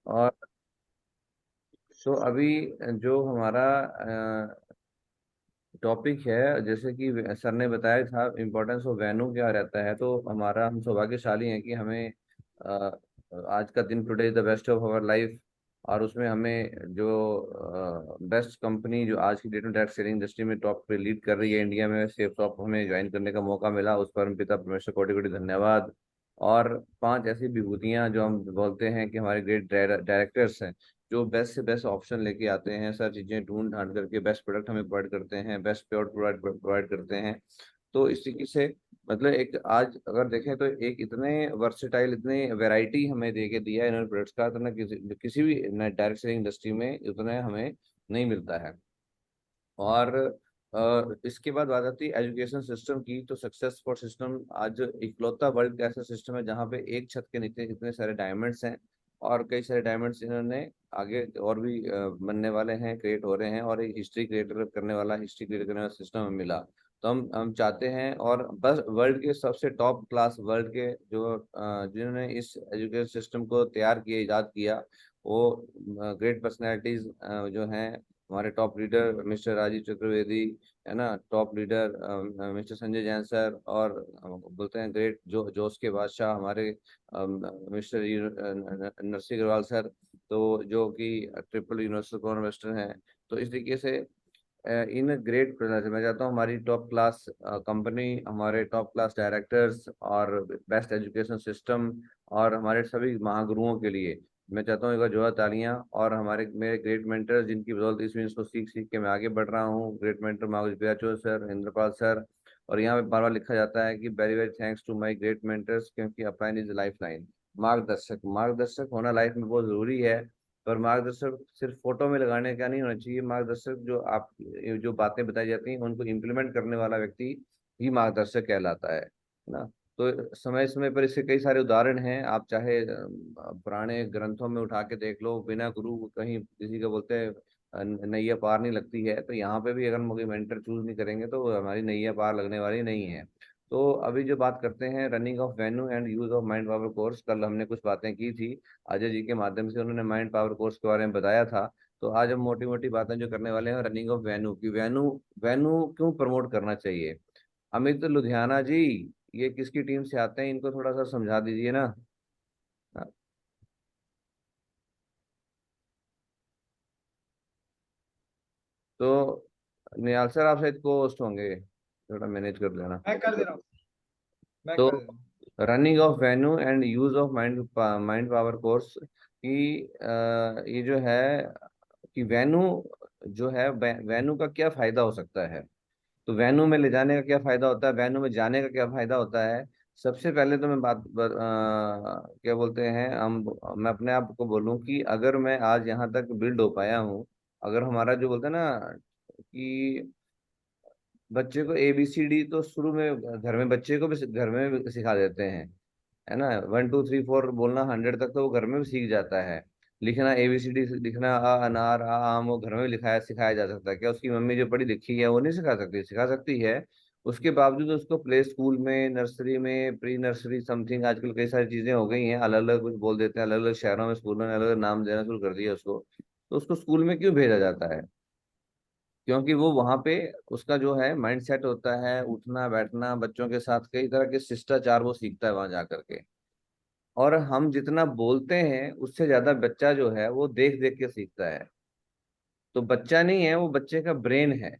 और तो अभी जो हमारा टॉपिक है, जैसे कि सर ने बताया था इम्पोर्टेंस ऑफ वेन्यू क्या रहता है, तो हमारा हम सौभाग्यशाली हैं कि हमें अ, आज का दिन today is the best of our life. और उसमें हमें जो बेस्ट कंपनी जो आज की डेट में डायरेक्ट सेलिंग इंडस्ट्री में टॉप पे लीड कर रही है इंडिया में, सेफ टॉप हमें ज्वाइन करने का मौका मिला, उस पर हम पिता परमेश्वर कोटि कोटि धन्यवाद। और पांच ऐसी विभूतियां जो हम बोलते हैं कि हमारे ग्रेट डायरेक्टर्स हैं, जो बेस्ट से बेस्ट ऑप्शन लेके आते हैं, सर चीजें ढूंढ ढांड करके बेस्ट प्रोडक्ट हमें प्रोवाइड करते हैं, बेस्ट प्योर प्रोवाइड करते हैं। तो इस तरीके से मतलब एक आज अगर देखें तो एक इतने वर्सेटाइल, इतने वैरायटी हमें दे के दिया है इन्होंने प्रोडक्ट्स का, तो ना किसी भी डायरेक्ट सेलिंग इंडस्ट्री में उतना हमें नहीं मिलता है। और इसके बाद बात आती है एजुकेशन सिस्टम की, तो सक्सेस फॉर सिस्टम आज इकलौता वर्ल्ड का ऐसा सिस्टम है जहाँ पे एक छत के नीचे इतने सारे डायमंड्स हैं, और कई सारे डायमंड्स इन्होंने आगे और भी बनने वाले हैं, क्रिएट हो रहे हैं, और एक हिस्ट्री क्रिएट करने वाला सिस्टम हमें मिला। तो हम चाहते हैं, और बस वर्ल्ड के सबसे टॉप क्लास वर्ल्ड के जो जिन्होंने इस एजुकेशन सिस्टम को तैयार किया, इजाद किया, वो ग्रेट पर्सनैलिटीज जो हैं, हमारे top leader mister Rajiv Chaturvedi, है ना, top leader mister Sanjay Jain sir, और बोलते हैं ग्रेट जो जोश के बादशाह हमारे मिस्टर नरसिंह अग्रवाल सर, तो जो कि ट्रिपल यूनिवर्सल कॉन्वेस्टर हैं। तो इस तरीके से इन ग्रेट प्रेजेंस मैं चाहता हूँ हमारी टॉप क्लास कंपनी, हमारे टॉप क्लास डायरेक्टर्स और बेस्ट एजुकेशन सिस्टम, और हमारे सभी महागुरुओं के लिए मैं चाहता हूँ एक बार जोरदार तालियां। और हमारे मेरे ग्रेट मेंटर जिनकी बदौलत इस बिजनेस को सीख सीख के मैं आगे बढ़ रहा हूँ, ग्रेट मेंटर माधुरी प्रियाचो सर, इंद्रपाल सर। और यहाँ पे बार बार लिखा जाता है कि very very thanks to my great mentors, क्योंकि अपलाइन इज लाइफ लाइन। मार्गदर्शक मार्गदर्शक होना लाइफ में बहुत जरूरी है। पर मार्गदर्शक सिर्फ फोटो में लगाने का नहीं होना चाहिए, मार्गदर्शक जो आप जो बातें बताई जाती हैं उनको इम्प्लीमेंट करने वाला व्यक्ति ही मार्गदर्शक कहलाता है ना। तो समय समय पर इसके कई सारे उदाहरण हैं, आप चाहे पुराने ग्रंथों में उठा के देख लो, बिना गुरु कहीं किसी का बोलते हैं नैया पार नहीं लगती है, तो यहाँ पे भी अगर हम कोई मेंटर चूज नहीं करेंगे तो हमारी नैया पार लगने वाली नहीं है। तो अभी जो बात करते हैं running of venue and use of mind power course, कल हमने कुछ बातें की थी अजय जी के माध्यम से, उन्होंने माइंड पावर कोर्स के बारे में बताया था। तो आज हम मोटी मोटी बातें जो करने वाले हैं रनिंग ऑफ वेन्यू की, वेन्यू वेन्यू क्यों प्रमोट करना चाहिए। अमित लुधियाना जी, ये किसकी टीम से आते हैं, इनको थोड़ा सा समझा दीजिए ना। तो निहाल सर आप शायद को होस्ट होंगे, थोड़ा मैनेज कर लेना। मैं कर दे रहा हूँ। मैं तो कर दे रहा हूँ। Running of venue and use of mind mind power course की ये जो है कि वेन्यू जो है वेन्यू का क्या फायदा हो सकता है, तो वेन्यू में ले जाने का क्या फायदा होता है, वेन्यू में जाने का क्या फायदा होता है। सबसे पहले तो मैं क्या बोलते हैं हम, मैं अपने आप को बोलूं कि अगर मैं आज यहाँ तक बिल्ड हो पाया हूँ, अगर हमारा जो बोलते हैं ना कि बच्चे को ABCD तो शुरू में घर में बच्चे को भी घर में भी सिखा देते हैं, है ना, 1 2 3 4 बोलना 100 तक तो वो घर में भी सीख जाता है। लिखना ABCD लिखना अनार आम वो घर में भी लिखाया सिखाया जा सकता है, क्या उसकी मम्मी जो पढ़ी लिखी है वो नहीं सिखा सकती, सिखा सकती है। उसके बावजूद उसको प्ले स्कूल में, नर्सरी में, प्री नर्सरी समथिंग, आजकल कई सारी चीजें हो गई हैं, अलग अलग कुछ बोल देते हैं, अलग अलग शहरों में स्कूलों ने अलग अलग नाम देना शुरू कर दिया उसको। तो उसको स्कूल में क्यों भेजा जाता है, क्योंकि वो वहां पे उसका जो है माइंड सेट होता है, उठना बैठना, बच्चों के साथ कई तरह के शिष्टाचार वो सीखता है वहां जा करके। और हम जितना बोलते हैं उससे ज्यादा बच्चा जो है वो देख देख के सीखता है। तो बच्चा नहीं है, वो बच्चे का ब्रेन है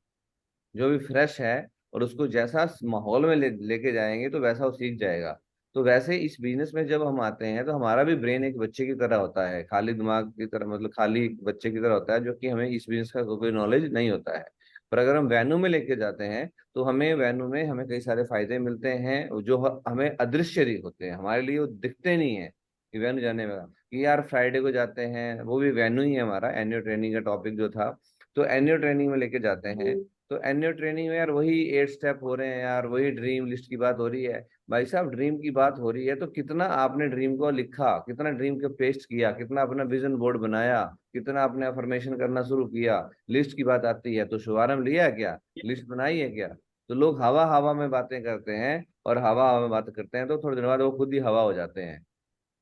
जो भी फ्रेश है, और उसको जैसा माहौल में लेके जाएंगे तो वैसा वो सीख जाएगा। तो वैसे ही इस बिजनेस में जब हम आते हैं तो हमारा भी ब्रेन एक बच्चे की तरह होता है, खाली दिमाग की तरह, मतलब खाली बच्चे की तरह होता है, जो कि हमें इस बिजनेस का कोई नॉलेज नहीं होता है। पर अगर हम वैन्यू में लेके जाते हैं तो हमें वैन्यू में हमें कई सारे फायदे मिलते हैं जो हमें अदृश्य होते हैं, हमारे लिए वो दिखते नहीं है। कि वैन्यू जाने में कि यार फ्राइडे को जाते हैं, वो भी वैन्यू ही है, हमारा एनुअल ट्रेनिंग का टॉपिक जो था, तो एनुअल ट्रेनिंग में लेके जाते हैं। तो एनुअल ट्रेनिंग में यार वही 8 स्टेप हो रहे हैं यार, वही ड्रीम लिस्ट की बात हो रही है। भाई साहब ड्रीम की बात हो रही है तो कितना आपने ड्रीम को लिखा, कितना ड्रीम को पेस्ट किया, कितना अपना विजन बोर्ड बनाया, कितना आपने अफर्मेशन करना शुरू किया। लिस्ट की बात आती है तो शुभारंभ लिया है क्या, लिस्ट बनाई है क्या। तो लोग हवा हवा में बातें करते हैं, और हवा हवा में बात करते हैं तो थोड़े दिन बाद वो खुद ही हवा हो जाते हैं,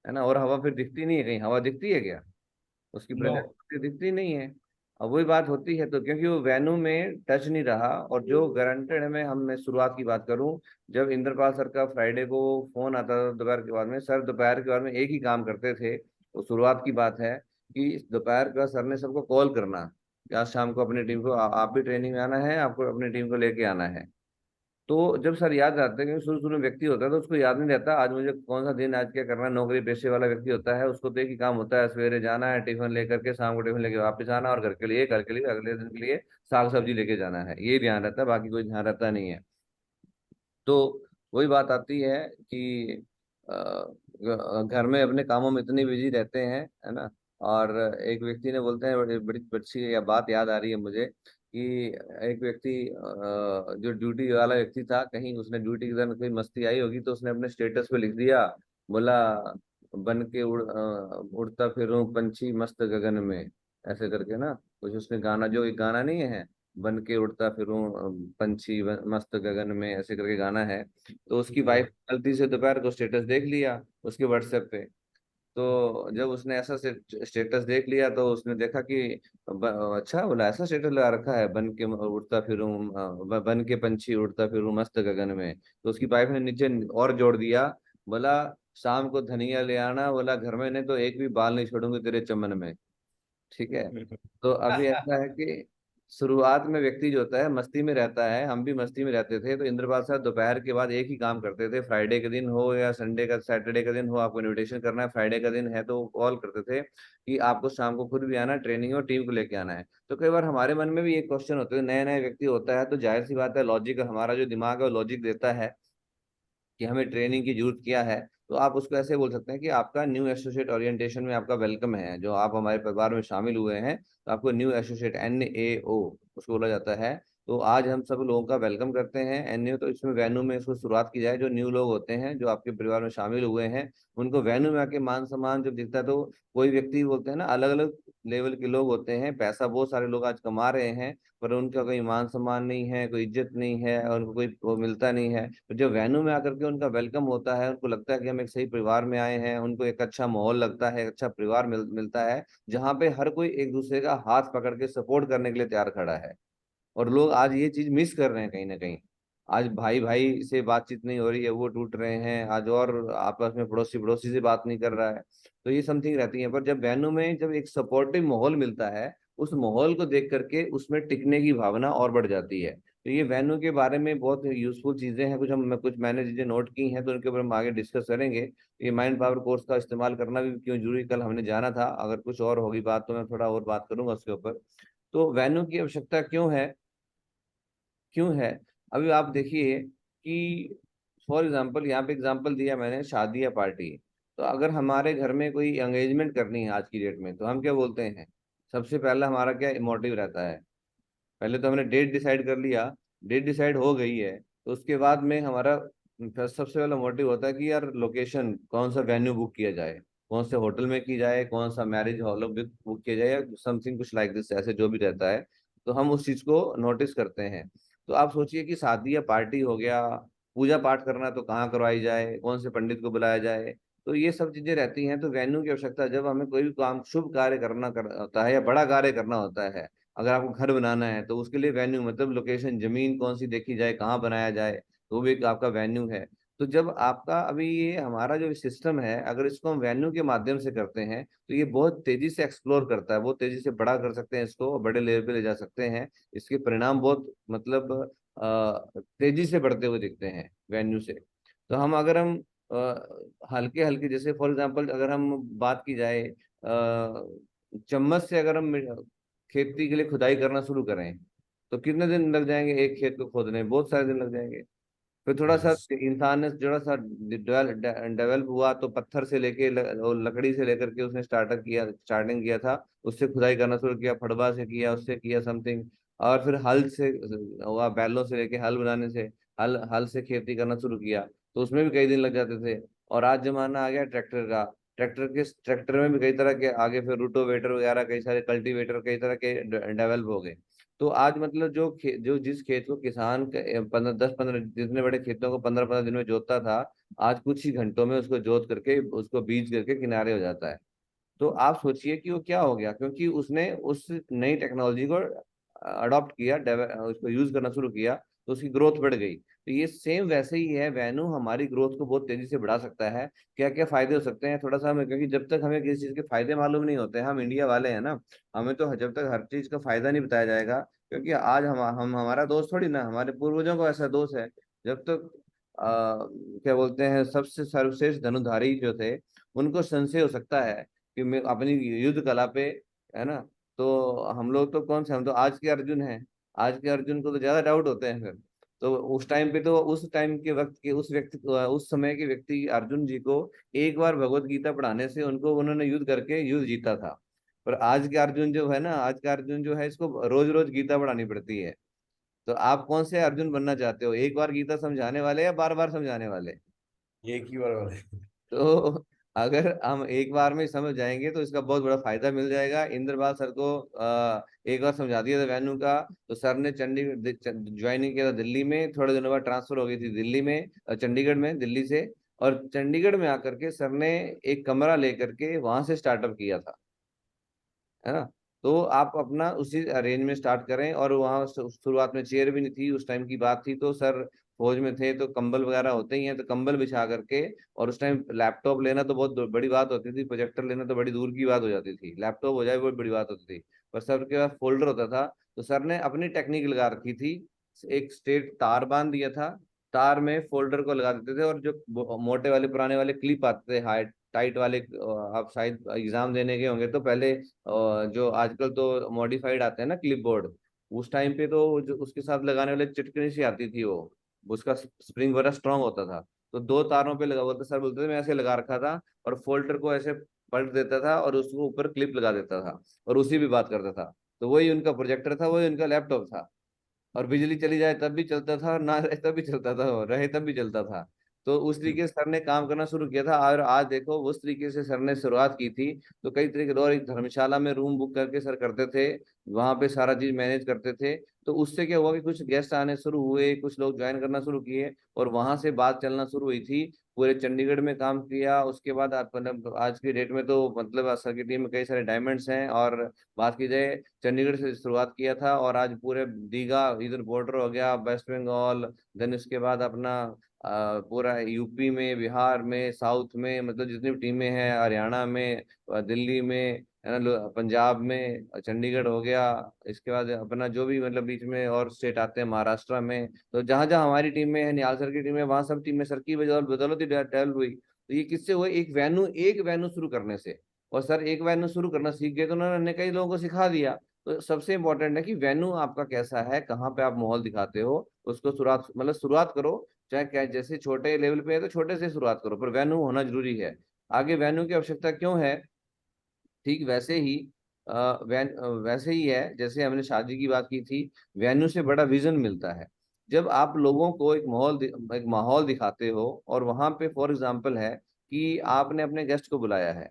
है ना। और हवा फिर दिखती नहीं है, कहीं हवा दिखती है क्या। उसकी नो। प्रेजेंस दिखती नहीं है। अब वही बात होती है, तो क्योंकि वो वेन्यू में टच नहीं रहा। और जो गारंटेड में हम, मैं शुरुआत की बात करूं, जब इंद्रपाल सर का फ्राइडे को फोन आता था दोपहर के बाद में, सर दोपहर के बाद में एक ही काम करते थे। तो शुरुआत की बात है कि इस दोपहर का सर ने सबको कॉल करना कि आज शाम को अपनी टीम को आप भी ट्रेनिंग में आना है, आपको अपनी टीम को लेके आना है। तो जब सर याद रहते हैं, क्योंकि शुरू शुरू में व्यक्ति होता है तो उसको याद नहीं रहता आज मुझे कौन सा दिन, आज क्या करना है। नौकरी पेशे वाला व्यक्ति होता है, उसको तो एक ही काम होता है, सवेरे जाना है, टिफिन लेकर के, शाम को टिफिन लेके वापस आना, और घर के लिए अगले दिन के लिए साग सब्जी लेके जाना है। ये ध्यान रहता है, बाकी कोई ध्यान रहता नहीं है। तो वही बात आती है कि घर में अपने कामों में इतनी बिजी रहते हैं, है ना। और एक व्यक्ति ने, बोलते हैं, बड़ी बड़ी अच्छी या बात याद आ रही है मुझे कि एक व्यक्ति जो ड्यूटी वाला व्यक्ति था, कहीं उसने ड्यूटी के दौरान कोई मस्ती आई होगी, तो उसने अपने स्टेटस पे लिख दिया, बोला, बन के उड़ता फिरूं पंछी मस्त गगन में, ऐसे करके ना। कुछ उसने गाना, जो एक गाना नहीं है, बन के उड़ता फिरूं पंछी मस्त गगन में, ऐसे करके गाना है। तो उसकी वाइफ गलती से दोपहर को स्टेटस देख लिया उसके व्हाट्सएप पे। तो जब उसने ऐसा स्टेटस देख लिया, तो उसने देखा कि अच्छा, बोला ऐसा स्टेटस लगा रखा है, बन के उड़ता फिरूं बन के पंछी उड़ता फिरूं मस्त गगन में। तो उसकी वाइफ ने नीचे और जोड़ दिया, बोला, शाम को धनिया ले आना, बोला घर में, नहीं तो एक भी बाल नहीं छोड़ूंगी तेरे चमन में। ठीक है। तो अभी ऐसा है कि शुरुआत में व्यक्ति जो होता है मस्ती में रहता है, हम भी मस्ती में रहते थे। तो इंद्रपाल साहब दोपहर के बाद एक ही काम करते थे, फ्राइडे के दिन हो या संडे का सैटरडे का दिन हो, आपको इनविटेशन करना है, फ्राइडे का दिन है तो वो कॉल करते थे कि आपको शाम को खुद भी आना, ट्रेनिंग और टीम को लेके आना है। तो कई बार हमारे मन में भी एक क्वेश्चन होते हैं, नए नए व्यक्ति होता है तो जाहिर सी बात है, लॉजिक, हमारा जो दिमाग है वो लॉजिक देता है कि हमें ट्रेनिंग की जरूरत क्या है। तो आप उसको ऐसे बोल सकते हैं कि आपका न्यू एसोसिएट ओरिएंटेशन में आपका वेलकम है, जो आप हमारे परिवार में शामिल हुए हैं, तो आपको न्यू एसोसिएट, NAO उसको बोला जाता है। तो आज हम सब लोगों का वेलकम करते हैं, NAO। तो इसमें वेन्यू में इसको शुरुआत की जाए, जो न्यू लोग होते हैं जो आपके परिवार में शामिल हुए हैं, उनको वेन्यू में आके मान सम्मान जब दिखता है, तो कोई व्यक्ति, बोलते हैं ना, अलग अलग लेवल के लोग होते हैं, पैसा बहुत सारे लोग आज कमा रहे हैं, पर उनका कोई मान सम्मान नहीं है, कोई इज्जत नहीं है, और उनको कोई वो मिलता नहीं है। तो जब वेन्यू में आकर के उनका वेलकम होता है, उनको लगता है कि हम एक सही परिवार में आए हैं, उनको एक अच्छा माहौल लगता है, अच्छा परिवार मिलता है, जहाँ पे हर कोई एक दूसरे का हाथ पकड़ के सपोर्ट करने के लिए तैयार खड़ा है। और लोग आज ये चीज मिस कर रहे हैं कहीं ना कहीं। आज भाई भाई से बातचीत नहीं हो रही है, वो टूट रहे हैं आज, और आपस में पड़ोसी पड़ोसी से बात नहीं कर रहा है। तो ये समथिंग रहती है। पर जब बहनों में जब एक सपोर्टिव माहौल मिलता है, उस माहौल को देख करके उसमें टिकने की भावना और बढ़ जाती है। तो ये वैन्यू के बारे में बहुत यूजफुल चीजें हैं, कुछ मैंने चीजें नोट की हैं, तो उनके ऊपर हम आगे डिस्कस करेंगे। ये माइंड पावर कोर्स का इस्तेमाल करना भी क्यों जरूरी, कल हमने जाना था। अगर कुछ और होगी बात तो मैं थोड़ा और बात करूंगा उसके ऊपर। तो वैन्यू की आवश्यकता क्यों है, क्यों है। अभी आप देखिए कि फॉर एग्जाम्पल, यहाँ पे एग्जाम्पल दिया मैंने, शादी या पार्टी। तो अगर हमारे घर में कोई एंगेजमेंट करनी है आज की डेट में, तो हम क्या बोलते हैं, सबसे पहला हमारा क्या मोटिव रहता है। पहले तो हमने डेट डिसाइड कर लिया, डेट डिसाइड हो गई है, तो उसके बाद में हमारा सबसे पहला मोटिव होता है कि यार लोकेशन, कौन सा वेन्यू बुक किया जाए, कौन से होटल में की जाए, कौन सा मैरिज हॉल बुक किया जाए, या समथिंग कुछ लाइक दिस, ऐसे जो भी रहता है। तो हम उस चीज को नोटिस करते हैं। तो आप सोचिए कि शादी या पार्टी हो गया, पूजा पाठ करना है तो कहाँ करवाई जाए, कौन से पंडित को बुलाया जाए। तो ये सब चीजें रहती हैं। तो वेन्यू की आवश्यकता, जब हमें कोई भी काम, शुभ कार्य होता है या बड़ा कार्य करना होता है, अगर आपको घर बनाना है तो उसके लिए वेन्यू, मतलब लोकेशन, जमीन कौन सी देखी जाए, कहाँ बनाया जाए, तो वो भी एक आपका वेन्यू है। तो जब आपका अभी ये हमारा जो सिस्टम है, अगर इसको हम वेन्यू के माध्यम से करते हैं, तो ये बहुत तेजी से एक्सप्लोर करता है, बहुत तेजी से बड़ा कर सकते हैं, इसको बड़े लेवल पे ले जा सकते हैं। इसके परिणाम बहुत, मतलब तेजी से बढ़ते हुए दिखते हैं वेन्यू से। तो हम, अगर हम हल्के हल्के, जैसे फॉर एग्जांपल अगर हम बात की जाए, चम्मच से अगर हम खेती के लिए खुदाई करना शुरू करें, तो कितने दिन लग जाएंगे एक खेत को खोदने में, बहुत सारे दिन लग जाएंगे। फिर थोड़ा सा यस। इंसान ने थोड़ा सा डेवलप हुआ, तो पत्थर से लेके और लकड़ी से लेकर के उसने स्टार्टिंग किया था, उससे खुदाई करना शुरू किया, फड़वा से किया, उससे किया समथिंग। और फिर हल से हुआ, बैलों से लेके हल बनाने से, हल हल से खेती करना शुरू किया, तो उसमें भी कई दिन लग जाते थे। और आज जमाना आ गया ट्रैक्टर का। ट्रैक्टर में भी कई तरह के आगे, फिर रूटोवेटर वगैरह, कई सारे कल्टीवेटर, कई तरह के डेवलप हो गए। तो आज मतलब जो जिस खेत को किसान 15 10 15, जितने बड़े खेतों को 15 15 दिन में जोतता था, आज कुछ ही घंटों में उसको जोत करके, उसको बीज करके किनारे हो जाता है। तो आप सोचिए कि वो क्या हो गया, क्योंकि उसने उस नई टेक्नोलॉजी को अडॉप्ट किया, उसको यूज करना शुरू किया, तो उसकी ग्रोथ बढ़ गई। तो ये सेम वैसे ही है, वेन्यू हमारी ग्रोथ को बहुत तेजी से बढ़ा सकता है। क्या क्या फायदे हो सकते हैं थोड़ा सा हमें, क्योंकि जब तक हमें किसी चीज के फायदे मालूम नहीं होते, हम इंडिया वाले हैं ना, हमें तो जब तक हर चीज का फायदा नहीं बताया जाएगा, क्योंकि आज हम हमारा दोस्त थोड़ी ना, हमारे पूर्वजों को ऐसा दोस्त है। जब तक क्या बोलते हैं, सबसे सर्वश्रेष्ठ धनुधारी जो थे, उनको संशय हो सकता है कि मैं अपनी युद्ध कला पे, है ना, तो हम लोग तो कौन से, हम तो आज के अर्जुन हैं। आज के अर्जुन को तो ज्यादा डाउट होते हैं फिर। तो उस टाइम पे, तो उस टाइम के वक्त के उस व्यक्ति, उस समय के व्यक्ति अर्जुन जी को एक बार भगवत गीता पढ़ाने से उनको, उन्होंने युद्ध करके युद्ध जीता था। पर आज के अर्जुन जो है ना, आज का अर्जुन जो है, इसको रोज रोज गीता पढ़ानी पड़ती है। तो आप कौन से अर्जुन बनना चाहते हो, एक बार गीता समझाने वाले या बार बार समझाने वाले? एक ही बार वाले। तो अगर हम एक बार में समझ जाएंगे तो इसका बहुत बड़ा फायदा मिल जाएगा। इंद्रपाल सर को एक बार समझा दिया था वेन्यू का, तो सर ने चंडीगढ़ ज्वाइनिंग किया था दिल्ली में, थोड़े दिनों बाद ट्रांसफर हो गई थी दिल्ली में, चंडीगढ़ में, दिल्ली से। और चंडीगढ़ में आकर के सर ने एक कमरा लेकर के वहां से स्टार्टअप किया था, है ना। तो आप अपना उसी अरेंज में स्टार्ट करें। और वहाँ शुरुआत में चेयर भी नहीं थी, उस टाइम की बात थी, तो सर फौज में थे, तो कंबल वगैरह होते ही हैं, तो कंबल बिछा करके, और उस टाइम लैपटॉप लेना तो बहुत बड़ी बात होती थी, प्रोजेक्टर लेना तो बड़ी दूर की बात हो जाती थी, लैपटॉप हो जाए बहुत बड़ी बात होती थी। पर सर के पास फोल्डर होता था, तो सर ने अपनी टेक्निक लगा रखी थी। एक स्ट्रेट तार बांध दिया था, तार में फोल्डर को लगा देते थे, और जो मोटे वाले पुराने वाले क्लिप आते थे, हाई टाइट वाले, आप शायद एग्जाम देने गए होंगे तो पहले, जो आजकल तो मॉडिफाइड आते हैं ना क्लिप बोर्ड, उस टाइम पे तो जो उसके साथ लगाने वाले चिटकनी सी आती थी, वो उसका स्प्रिंग बड़ा स्ट्रांग होता था। तो दो तारों पे लगा हुआ था, सर बोलते थे मैं ऐसे लगा रखा था, और फोल्डर को ऐसे पलट देता था और उसको ऊपर क्लिप लगा देता था, और उसी भी बात करता था। तो वही उनका प्रोजेक्टर था, वही उनका लैपटॉप था। और बिजली चली जाए तब भी चलता था, और ना रहे तब भी चलता था, और रहे तब भी चलता था। तो उस तरीके से सर ने काम करना शुरू किया था। और आज देखो, उस तरीके से सर ने शुरुआत की थी। तो कई तरीके, और एक धर्मशाला में रूम बुक करके सर करते थे, वहां पे सारा चीज मैनेज करते थे। तो उससे क्या हुआ कि कुछ गेस्ट आने शुरू हुए, कुछ लोग ज्वाइन करना शुरू किए, और वहां से बात चलना शुरू हुई थी। पूरे चंडीगढ़ में काम किया। उसके बाद मतलब आज की डेट में तो मतलब सर की टीम में कई सारे डायमंड्स हैं। और बात की जाए, चंडीगढ़ से शुरुआत किया था, और आज पूरे दीघा, इधर बॉर्डर हो गया, वेस्ट बंगाल, देन उसके बाद अपना पूरा यूपी में, बिहार में, साउथ में, मतलब जितनी भी टीमें हैं, हरियाणा में, दिल्ली में, है ना, पंजाब में, चंडीगढ़ हो गया। इसके बाद अपना जो भी मतलब बीच में और स्टेट आते हैं, महाराष्ट्र में, तो जहां जहां हमारी टीम में है, निहाल सर की टीम में, वहां सब टीम में सर की बदौलत ही डेवलप हुई। तो ये किससे हुआ? एक वेन्यू शुरू करने से। और सर एक वेन्यू शुरू करना सीख गए, तो उन्होंने कई लोगों को सिखा दिया। तो सबसे इंपॉर्टेंट है कि वेन्यू आपका कैसा है, कहाँ पे आप माहौल दिखाते हो, उसको शुरुआत, मतलब शुरुआत करो। चाहे क्या, जैसे छोटे लेवल पे है तो छोटे से शुरुआत करो, पर वेन्यू होना जरूरी है। आगे वेन्यू की आवश्यकता क्यों है? ठीक वैसे ही वैसे ही है जैसे हमने शादी की बात की थी, वेन्यू से बड़ा विजन मिलता है। जब आप लोगों को एक माहौल दिखाते हो, और वहां पे फॉर एग्जांपल है कि आपने अपने गेस्ट को बुलाया है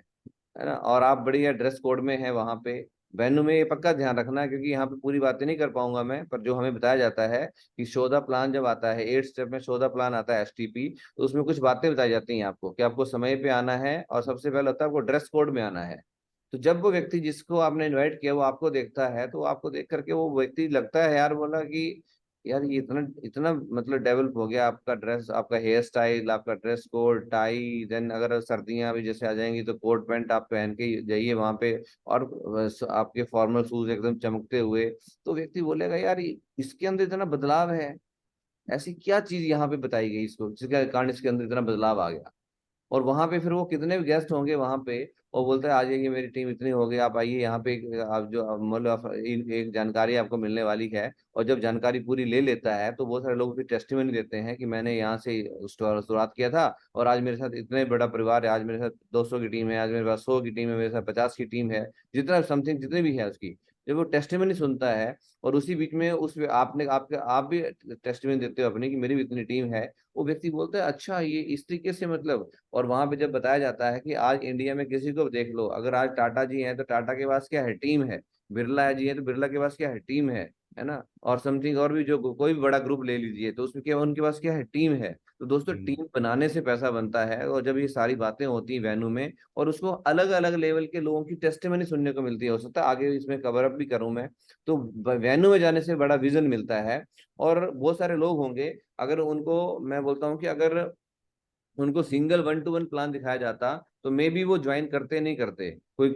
ना, और आप बढ़िया ड्रेस कोड में है वहां पे। वेन्यू में ये पक्का ध्यान रखना है, क्योंकि यहाँ पे पूरी बातें नहीं कर पाऊंगा मैं, पर जो हमें बताया जाता है कि शोधा प्लान जब आता है, 8 स्टेप में शोधा प्लान आता है, एसटीपी, तो उसमें कुछ बातें बताई जाती हैं आपको, कि आपको समय पे आना है, और सबसे पहले होता है आपको ड्रेस कोड में आना है। तो जब वो व्यक्ति जिसको आपने इनवाइट किया वो आपको देखता है, तो आपको देख करके वो व्यक्ति लगता है, यार बोला कि यार ये इतना इतना मतलब डेवलप हो गया, आपका ड्रेस, आपका हेयर स्टाइल, आपका ड्रेस कोड, टाई, देन अगर सर्दियां भी जैसे आ जाएंगी तो कोट पैंट आप पहन के जाइए वहां पे, और आपके फॉर्मल शूज एकदम चमकते हुए। तो व्यक्ति बोलेगा, यार इसके अंदर इतना बदलाव है, ऐसी क्या चीज यहाँ पे बताई गई इसको, जिसके कारण इसके अंदर इतना बदलाव आ गया। और वहां पे फिर वो कितने भी गेस्ट होंगे वहां पे, वो बोलते हैं आ जाइए, मेरी टीम इतनी हो गई, आप आइए यहाँ पे, आप जो मतलब एक जानकारी आपको मिलने वाली है। और जब जानकारी पूरी ले लेता है, तो बहुत सारे लोग फिर टेस्टिमनी देते हैं कि मैंने यहाँ से शुरुआत किया था, और आज मेरे साथ इतने बड़ा परिवार है, आज मेरे साथ 200 की टीम है, आज मेरे पास 100 की टीम है, मेरे साथ 50 की टीम है, जितना समथिंग जितने भी है उसकी। जब वो टेस्टिमनी सुनता है, और उसी बीच में उस आपने आपके आप भी टेस्टिमनी देते हो अपनी कि मेरी भी इतनी टीम है, वो व्यक्ति बोलता है अच्छा ये इस तरीके से मतलब। और वहां पे जब बताया जाता है कि आज इंडिया में किसी को देख लो, अगर आज टाटा जी हैं तो टाटा के पास क्या है? टीम है। बिरला जी है तो बिरला के पास क्या है? टीम है। है ना, और समथिंग और भी, जो कोई भी बड़ा ग्रुप ले लीजिए, तो उसमें क्या उनके पास क्या है, टीम है। तो दोस्तों टीम बनाने से पैसा बनता है, और जब ये सारी बातें होती हैं वेन्यू में, और उसको अलग अलग लेवल के लोगों की टेस्टिमनी सुनने को मिलती है, हो सकता है आगे इसमें कवर अप भी करूं मैं। तो वेन्यू में जाने से बड़ा विजन मिलता है, और बहुत सारे लोग होंगे, अगर उनको मैं बोलता हूँ कि अगर उनको सिंगल 1-to-1 प्लान दिखाया जाता, तो मे बी वो ज्वाइन करते नहीं करते, कोई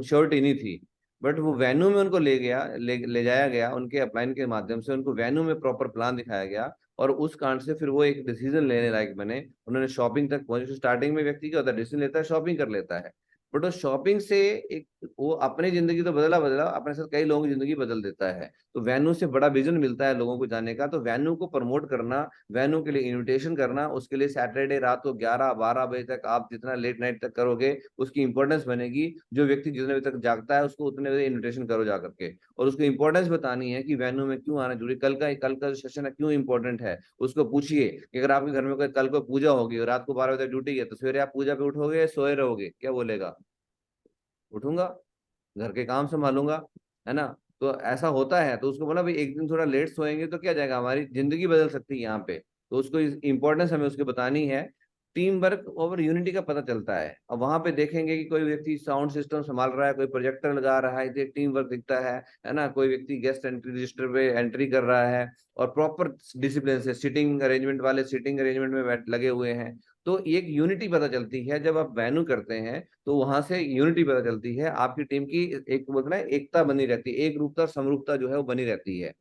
श्योरिटी नहीं थी। बट वो वेन्यू में उनको ले गया, ले जाया गया, उनके अपलाइन के माध्यम से उनको वेन्यू में प्रॉपर प्लान दिखाया गया, और उस कारण से फिर वो एक डिसीजन लेने लायक बने। उन्होंने शॉपिंग तक पहुंचे। स्टार्टिंग में व्यक्ति क्या होता है, डिसीजन लेता है, शॉपिंग कर लेता है, बट वो शॉपिंग से एक, वो अपनी जिंदगी तो बदला बदला, अपने साथ कई लोगों की जिंदगी बदल देता है। तो वेन्यू से बड़ा विजन मिलता है लोगों को जाने का। तो वेन्यू को प्रमोट करना, वेन्यू के लिए इनविटेशन करना, उसके लिए सैटरडे रात को 11-12 बजे तक आप जितना लेट नाइट तक करोगे, उसकी इंपॉर्टेंस बनेगी। जो व्यक्ति जितने बजे तक जागता है, उसको उतने बजे इन्विटेशन करो जा करके, और उसको इंपॉर्टेंस बतानी है कि वेन्यू में क्यों आना जरूरी, कल का जो सेशन है क्यों इंपॉर्टेंट है। उसको पूछिए कि अगर आपके घर में कोई कल को पूजा होगी और रात को 12 बजे तक ड्यूटी है, तो सवेरे आप पूजा पे उठोगे या सोए रहोगे, क्या बोलेगा? उठूंगा, घर के काम संभालूंगा, है ना। तो ऐसा होता है, तो उसको बोला भाई एक दिन थोड़ा लेट सोएंगे तो क्या जाएगा, हमारी जिंदगी बदल सकती है यहाँ पे। तो उसको इंपॉर्टेंस हमें उसकी बतानी है। टीम वर्क और यूनिटी का पता चलता है। अब वहां पे देखेंगे कि कोई व्यक्ति साउंड सिस्टम संभाल रहा है, कोई प्रोजेक्टर लगा रहा है, तो टीम वर्क दिखता है ना। कोई व्यक्ति गेस्ट एंट्री रजिस्टर पे एंट्री कर रहा है, और प्रॉपर डिसिप्लिन से सीटिंग अरेंजमेंट वाले सीटिंग अरेंजमेंट में लगे हुए हैं। तो एक यूनिटी पता चलती है जब आप वेन्यू करते हैं, तो वहां से यूनिटी पता चलती है, आपकी टीम की एक बोलते हैं ना, एकता बनी रहती है, एक रूपता समरूपता जो है वो बनी रहती है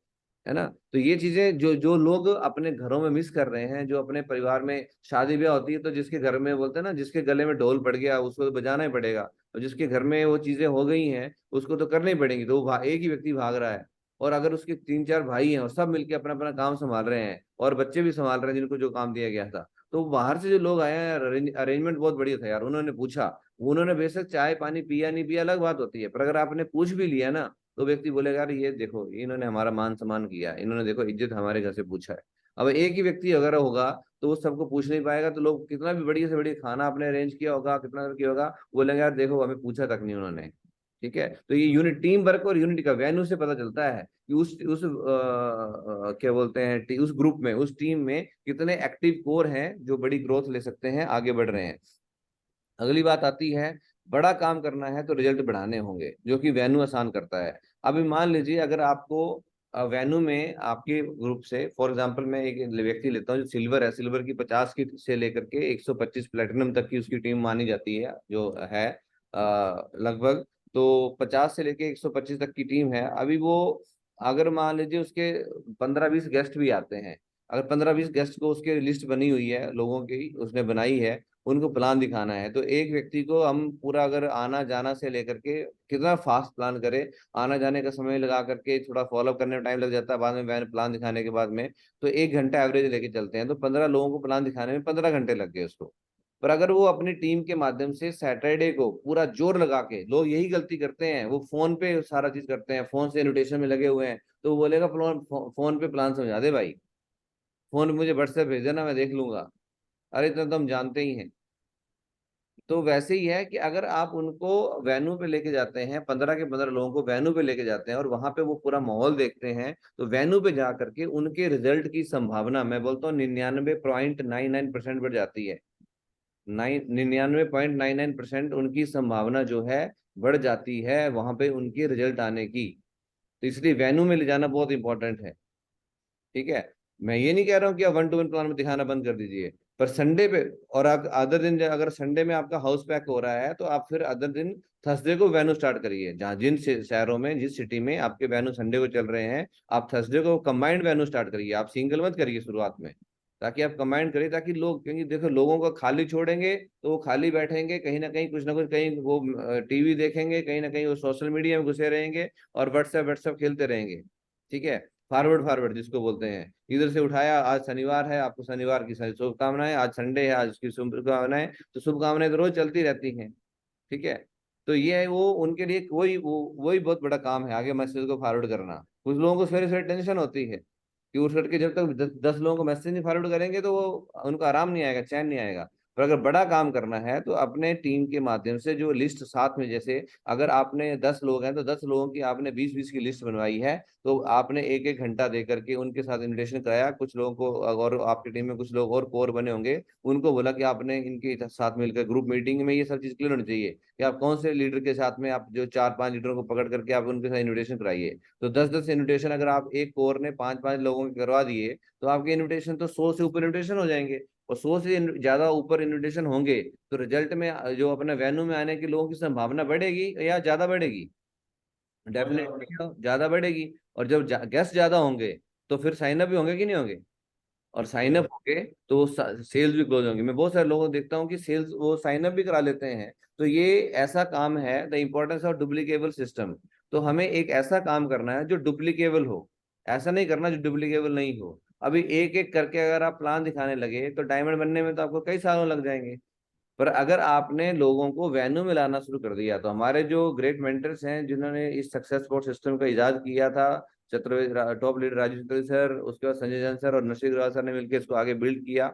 ना। तो ये चीजें जो जो लोग अपने घरों में मिस कर रहे हैं, जो अपने परिवार में शादी ब्याह होती है, तो जिसके घर में बोलते हैं ना, जिसके गले में ढोल पड़ गया उसको तो बजाना ही पड़ेगा, और जिसके घर में वो चीजें हो गई हैं उसको तो करनी ही पड़ेंगी। तो वो एक ही व्यक्ति भाग रहा है, और अगर उसके 3-4 भाई हैं और सब मिलके अपना अपना काम संभाल रहे हैं, और बच्चे भी संभाल रहे हैं जिनको जो काम दिया गया था, तो बाहर से जो लोग आए हैं, अरेंजमेंट बहुत बढ़िया था यार। उन्होंने पूछा, उन्होंने बेशक चाय पानी पिया नहीं पिया अलग बात होती है, पर अगर आपने पूछ भी लिया ना, तो व्यक्ति बोलेगा यार ये देखो, इन्होंने हमारा मान सम्मान किया, इन्होंने देखो इज्जत हमारे घर से पूछा है। अब एक ही व्यक्ति अगर होगा, तो वो सबको पूछ नहीं पाएगा, तो लोग कितना भी बढ़िया से बढ़िया खाना आपने अरेंज किया होगा, कितना किया होगा, बोलेंगे यार देखो हमें पूछा तक नहीं उन्होंने। ठीक है, तो ये यूनिट टीम वर्क और यूनिटी का वेन्यू से पता चलता है कि उस क्या बोलते हैं, उस ग्रुप में, उस टीम में कितने एक्टिव कोर हैं जो बड़ी ग्रोथ ले सकते हैं, आगे बढ़ रहे हैं। अगली बात आती है, बड़ा काम करना है तो रिजल्ट बढ़ाने होंगे, जो कि वेन्यू आसान करता है। अभी मान लीजिए अगर आपको वेन्यू में आपके ग्रुप से, फॉर एग्जांपल मैं एक व्यक्ति लेता हूँ जो सिल्वर है, सिल्वर की 50 की से लेकर के 125 प्लेटिनम तक की उसकी टीम मानी जाती है, जो है लगभग। तो 50 से लेके 125 तक की टीम है। अभी वो, अगर मान लीजिए उसके 15-20 गेस्ट भी आते हैं, अगर 15-20 गेस्ट को उसके लिस्ट बनी हुई है, लोगों की उसने बनाई है, उनको प्लान दिखाना है, तो एक व्यक्ति को हम पूरा अगर आना जाना से लेकर के कितना फास्ट प्लान करें, आना जाने का समय लगा करके थोड़ा फॉलोअप करने में टाइम लग जाता है, बाद में वैन प्लान दिखाने के बाद में, तो 1 घंटा एवरेज लेके चलते हैं, तो 15 लोगों को प्लान दिखाने में 15 घंटे लग गए उसको। पर अगर वो अपनी टीम के माध्यम से सैटरडे को पूरा जोर लगा के, लोग यही गलती करते हैं, वो फोन पे सारा चीज करते हैं, फोन से इन्विटेशन में लगे हुए हैं, तो वो बोलेगा फोन पे प्लान समझा दे भाई, फोन मुझे व्हाट्सएप भेज देना, मैं देख लूंगा। अरे इतना तो हम जानते ही हैं। तो वैसे ही है कि अगर आप उनको वेन्यू पे लेके जाते हैं, 15 के 15 लोगों को वेन्यू पे लेके जाते हैं, और वहां पे वो पूरा माहौल देखते हैं, तो वेन्यू पे जा करके उनके रिजल्ट की संभावना, मैं बोलता हूँ 99.99% बढ़ जाती है। 99.99% उनकी संभावना जो है बढ़ जाती है वहां पे उनके रिजल्ट आने की। तो इसलिए वेन्यू में ले जाना बहुत इंपॉर्टेंट है। ठीक है, मैं ये नहीं कह रहा हूँ कि आप 1-to-1 प्लान में दिखाना बंद कर दीजिए, पर संडे पे, और आप अदर दिन अगर संडे में आपका हाउस पैक हो रहा है, तो आप फिर अदर दिन थर्सडे को वेन्यू स्टार्ट करिए। जहाँ जिन शहरों में, जिस सिटी में आपके वेन्यू संडे को चल रहे हैं, आप थर्सडे को कंबाइंड वेन्यू स्टार्ट करिए, आप सिंगल मत करिए शुरुआत में, ताकि आप कंबाइंड करिए, ताकि लोग, क्योंकि देखो लोगों को खाली छोड़ेंगे तो वो खाली बैठेंगे, कहीं ना कुछ, कहीं वो टीवी देखेंगे, कहीं ना कहीं वो सोशल मीडिया में घुसे रहेंगे, और व्हाट्सएप व्हाट्सएप खेलते रहेंगे। ठीक है, फॉरवर्ड फॉरवर्ड जिसको बोलते हैं, इधर से उठाया, आज शनिवार है, आपको शनिवार की सारी शुभकामनाएं, आज संडे है, आज उसकी शुभकामनाएं, तो शुभकामनाएं तो रोज चलती रहती हैं। ठीक है, तो ये है वो उनके लिए वही बहुत बड़ा काम है, आगे मैसेज को फॉरवर्ड करना। कुछ लोगों को सवेरे सवेरे टेंशन होती है कि उठ करके जब तक 10 लोगों को मैसेज नहीं फॉरवर्ड करेंगे, तो वो उनको आराम नहीं आएगा, चैन नहीं आएगा। पर अगर बड़ा काम करना है तो अपने टीम के माध्यम से जो लिस्ट साथ में, जैसे अगर आपने 10 लोग हैं तो 10 लोगों की आपने 20-20 की लिस्ट बनवाई है, तो आपने 1-1 घंटा दे करके उनके साथ इन्विटेशन कराया कुछ लोगों को, और आपकी टीम में कुछ लोग और कोर बने होंगे, उनको बोला कि आपने इनके साथ मिलकर ग्रुप मीटिंग में ये सब चीज क्लियर होनी चाहिए कि आप कौन से लीडर के साथ में, आप जो 4-5 लीडरों को पकड़ करके आप उनके साथ इन्विटेशन कराइए। तो 10-10 इन्विटेशन अगर आप एक कोर ने 5-5 लोगों के करवा दिए, तो आपके इन्विटेशन तो 100 से ऊपर इन्विटेशन हो जाएंगे। और 100 से ज्यादा ऊपर इन्विटेशन होंगे तो रिजल्ट में जो अपने वेन्यू में आने के लोगों की संभावना बढ़ेगी या ज्यादा बढ़ेगी? बहुत ज्यादा बढ़ डेफिनेटली ज्यादा बढ़ेगी। और जब गेस्ट ज्यादा होंगे तो फिर साइन अप भी होंगे कि नहीं होंगे? और साइन बिल्कुल। अप होंगे तो सेल्स भी क्लोज होंगी। मैं बहुत सारे लोगों को देखता हूँ कि सेल्स वो साइन अप भी करा लेते हैं। तो ये ऐसा काम है, the importance of duplicable system. तो हमें एक ऐसा काम करना है जो डुप्लीकेबल हो, ऐसा नहीं करना जो डुप्लीकेबल नहीं हो। अभी एक एक करके अगर आप प्लान दिखाने लगे तो डायमंड बनने में तो आपको कई सालों लग जाएंगे। पर अगर आपने लोगों को वेन्यू में लाना शुरू कर दिया, तो हमारे जो ग्रेट मेंटर्स हैं जिन्होंने इस सक्सेस स्पोर्ट सिस्टम का इजाद किया था, Chaturved top leader Rajeev Chaturvedi sir, उसके बाद संजय जैन सर और नरसिंह अग्रवाल सर ने मिलकर इसको आगे बिल्ड किया।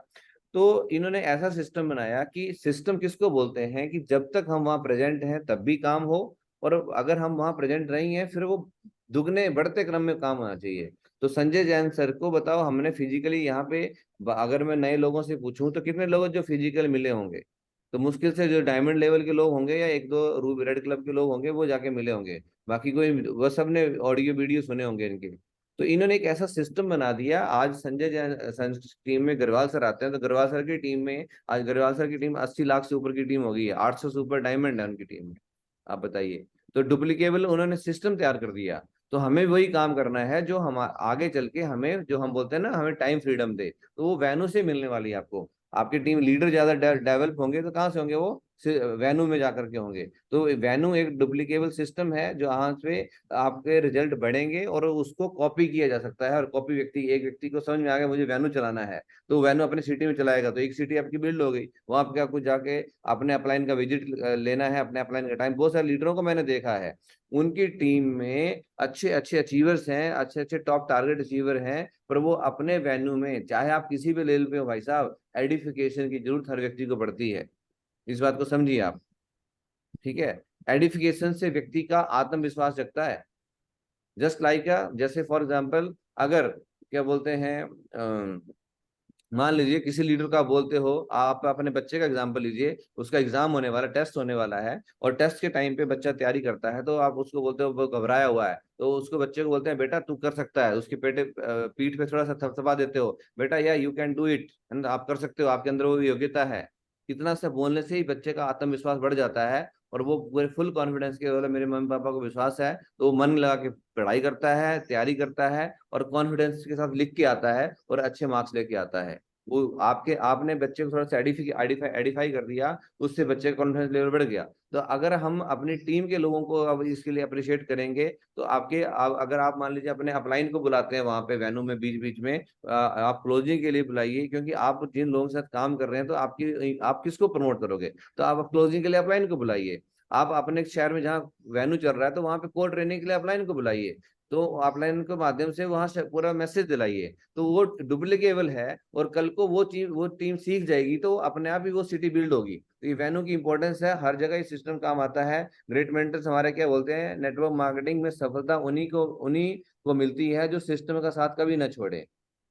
तो इन्होंने ऐसा सिस्टम बनाया कि सिस्टम किसको बोलते हैं कि जब तक हम वहाँ प्रेजेंट हैं तब भी काम हो, और अगर हम वहाँ प्रेजेंट नहीं हैं फिर वो दुगने बढ़ते क्रम में काम होना चाहिए। तो संजय जैन सर को बताओ, हमने फिजिकली यहाँ पे, अगर मैं नए लोगों से पूछूं तो कितने लोग जो फिजिकल मिले होंगे? तो मुश्किल से जो डायमंड लेवल के लोग होंगे या एक दो रूबी रेड क्लब के लोग होंगे वो जाके मिले होंगे। बाकी कोई, वह सब ने ऑडियो वीडियो सुने होंगे इनके। तो इन्होंने एक ऐसा सिस्टम बना दिया। आज संजय जैन टीम में गरवाल सर आते हैं तो गरवाल सर की टीम में, आज गरवाल सर की टीम 80 लाख से ऊपर की टीम हो गई है, 800 से ऊपर डायमंड है उनकी टीम में। आप बताइए। तो डुप्लीकेबल उन्होंने सिस्टम तैयार कर दिया। तो हमें वही काम करना है जो हम आगे चल के, हमें जो हम बोलते हैं ना, हमें टाइम फ्रीडम दे, तो वो वैन्यू से मिलने वाली है आपको। आपकी टीम लीडर ज्यादा डेवलप होंगे तो कहाँ से होंगे वो? वैन्यू में जाकर के होंगे। तो वैन्यू एक डुप्लीकेबल सिस्टम है जो यहाँ पे आपके रिजल्ट बढ़ेंगे और उसको कॉपी किया जा सकता है। और कॉपी व्यक्ति, एक व्यक्ति को समझ में आ गया मुझे वैन्यू चलाना है, तो वैन्यू अपनी सिटी में चलाएगा, तो एक सिटी आपकी बिल्ड हो गई। वहां पे आपको जाके अपने अपलाइन का विजिट लेना है, अपने अपलाइन का टाइम। बहुत सारे लीडरों को मैंने देखा है, उनकी टीम में अच्छे अच्छे अचीवर्स हैं, अच्छे अच्छे टॉप टारगेट अचीवर हैं, पर वो अपने वेन्यू में, चाहे आप किसी भी लेवल पे हो भाई साहब, एडिफिकेशन की जरूरत हर व्यक्ति को पड़ती है। इस बात को समझिए आप। ठीक है? एडिफिकेशन से व्यक्ति का आत्मविश्वास जगता है। जस्ट लाइक जैसे फॉर एग्जाम्पल, अगर क्या बोलते हैं, मान लीजिए किसी लीडर का बोलते हो, आप अपने बच्चे का एग्जाम्पल लीजिए, उसका एग्जाम होने वाला, टेस्ट होने वाला है, और टेस्ट के टाइम पे बच्चा तैयारी करता है, तो आप उसको बोलते हो वो घबराया हुआ है, तो उसको बच्चे को बोलते हैं बेटा तू कर सकता है, उसके पीठ पे थोड़ा सा थपथपा देते हो, बेटा या यू कैन डू इट, आप कर सकते हो, आपके अंदर वो योग्यता है। इतना सा बोलने से ही बच्चे का आत्मविश्वास बढ़ जाता है, और वो पूरे फुल कॉन्फिडेंस के, बोले मेरे मम्मी पापा को विश्वास है, तो वो मन लगा के पढ़ाई करता है, तैयारी करता है, और कॉन्फिडेंस के साथ लिख के आता है और अच्छे मार्क्स लेके आता है। वो आपके, आपने बच्चे को थोड़ा सा एडिफाई एडिफाई कर दिया, उससे बच्चे का कॉन्फिडेंस लेवल बढ़ गया। तो अगर हम अपनी टीम के लोगों को अब इसके लिए अप्रिशिएट करेंगे, तो अगर आप मान लीजिए अपने अपलाइन को बुलाते हैं वहां पे वेन्यू में बीच बीच में, आप क्लोजिंग के लिए बुलाइए, क्योंकि आप जिन लोगों के साथ काम कर रहे हैं तो आप किसको प्रमोट करोगे? तो आप क्लोजिंग के लिए अपलाइन को बुलाइए। आप अपने शहर में जहाँ वेन्यू चल रहा है तो वहां पे कोर ट्रेनिंग के लिए अपलाइन को बुलाइए। तो ऑफलाइन के माध्यम से वहां से पूरा मैसेज दिलाइए, तो वो डुप्लीकेबल है, और कल को वो टीम सीख जाएगी तो अपने आप ही वो सिटी बिल्ड होगी। तो ये वैन्यू की इंपॉर्टेंस है, हर जगह ये सिस्टम काम आता है। ग्रेट मेंटर्स हमारे क्या बोलते हैं, नेटवर्क मार्केटिंग में सफलता उन्हीं को मिलती है जो सिस्टम का साथ कभी ना छोड़े।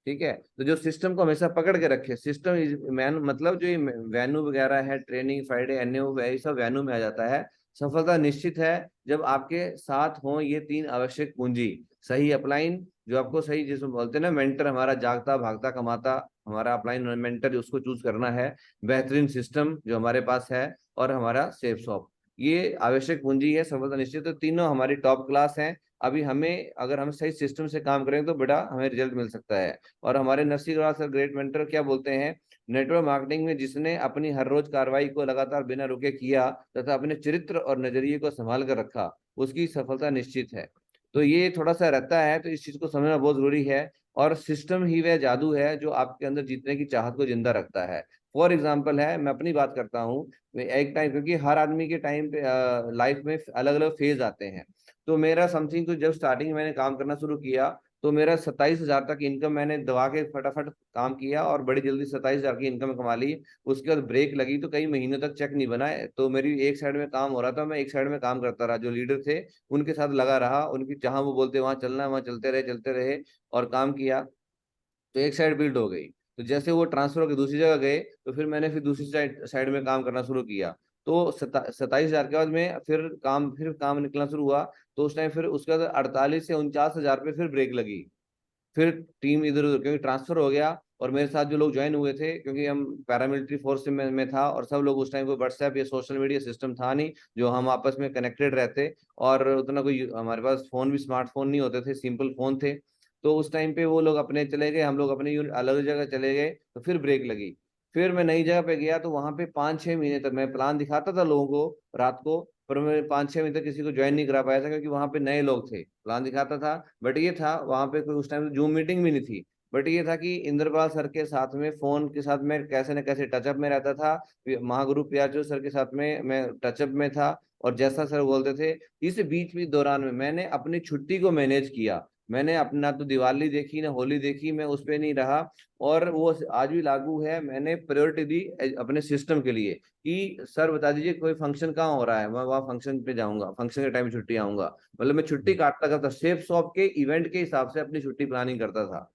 ठीक है? तो जो सिस्टम को हमेशा पकड़ के रखे, सिस्टम इज मैन, मतलब जो ये वेन्यू वगैरह है, ट्रेनिंग फ्राइडे एनयू, ये सब वेन्यू में आ जाता है। सफलता निश्चित है जब आपके साथ हों ये तीन आवश्यक पूंजी। सही अपलाइन, जो आपको सही, जिसमें बोलते हैं ना मेंटर, हमारा जागता भागता कमाता, हमारा अपलाइन मेंटर उसको चूज करना है। बेहतरीन सिस्टम जो हमारे पास है, और हमारा सेफ शॉप, ये आवश्यक पूंजी है सफलता निश्चित। तो तीनों हमारी टॉप क्लास हैं। अभी हमें, अगर हम सही सिस्टम से काम करें तो बड़ा हमें रिजल्ट मिल सकता है। और हमारे Narsingh Agrawal sir great mentor क्या बोलते हैं, नेटवर्क मार्केटिंग में जिसने अपनी हर रोज कार्रवाई को लगातार बिना रुके किया तथा अपने चरित्र और नजरिए को संभाल कर रखा, उसकी सफलता निश्चित है। तो ये थोड़ा सा रहता है, तो इस चीज को समझना बहुत जरूरी है। और सिस्टम ही वह जादू है जो आपके अंदर जीतने की चाहत को जिंदा रखता है। फॉर एग्जाम्पल है, मैं अपनी बात करता हूँ, एक टाइम, क्योंकि हर आदमी के टाइम पे लाइफ में अलग अलग फेज आते हैं। तो मेरा समथिंग, तो जब स्टार्टिंग में मैंने काम करना शुरू किया तो मेरा 27,000 तक इनकम मैंने दबा के फटाफट काम किया और बड़ी जल्दी 27,000 की इनकम कमा ली। उसके बाद ब्रेक लगी तो कई महीनों तक चेक नहीं बना है, तो मेरी एक साइड में काम हो रहा था, मैं एक साइड में काम करता रहा, जो लीडर थे उनके साथ लगा रहा, उनकी जहां वो बोलते वहां चलना है वहां चलते रहे और काम किया। तो एक साइड बिल्ड हो गई। तो जैसे वो ट्रांसफर होकर दूसरी जगह गए तो फिर मैंने फिर दूसरी साइड साइड में काम करना शुरू किया। तो 27,000 के बाद में फिर काम निकलना शुरू हुआ। तो उस टाइम फिर उसके बाद 48 से 49,000 पे फिर ब्रेक लगी। फिर टीम इधर उधर क्योंकि ट्रांसफर हो गया, और मेरे साथ जो लोग ज्वाइन हुए थे, क्योंकि हम पैरामिलिट्री फोर्स में था, और सब लोग उस टाइम कोई व्हाट्सएप या सोशल मीडिया सिस्टम था नहीं जो हम आपस में कनेक्टेड रहते, और उतना कोई हमारे पास फोन भी स्मार्टफोन नहीं होते थे, सिंपल फोन थे। तो उस टाइम पे वो लोग अपने चले गए, हम लोग अपने अलग जगह चले गए, तो फिर ब्रेक लगी। फिर मैं नई जगह पे गया, तो वहां पे 5-6 महीने तक मैं प्लान दिखाता था लोगों को रात को, पर मैं 5-6 महीने तक किसी को ज्वाइन नहीं करा पाया था, क्योंकि वहां पे नए लोग थे, प्लान दिखाता था। बट ये था वहां पे कोई उस टाइम जूम मीटिंग भी नहीं थी। बट ये था कि इंद्रपाल सर के साथ में फोन के साथ में कैसे न कैसे टचअप में रहता था। महागुरु प्याचो सर के साथ में मैं टचअप में था, और जैसा सर बोलते थे। इस बीच भी दौरान में मैंने अपनी छुट्टी को मैनेज किया। मैंने अपना तो दिवाली देखी ना होली देखी, मैं उस पे नहीं रहा। और वो आज भी लागू है, मैंने प्रायोरिटी दी अपने सिस्टम के लिए कि सर बता दीजिए कोई फंक्शन कहाँ हो रहा है, मैं वहाँ फंक्शन पे जाऊंगा, फंक्शन के टाइम छुट्टी आऊंगा। मतलब मैं छुट्टी काटता करता सेफ शॉप के इवेंट के हिसाब से अपनी छुट्टी प्लानिंग करता था,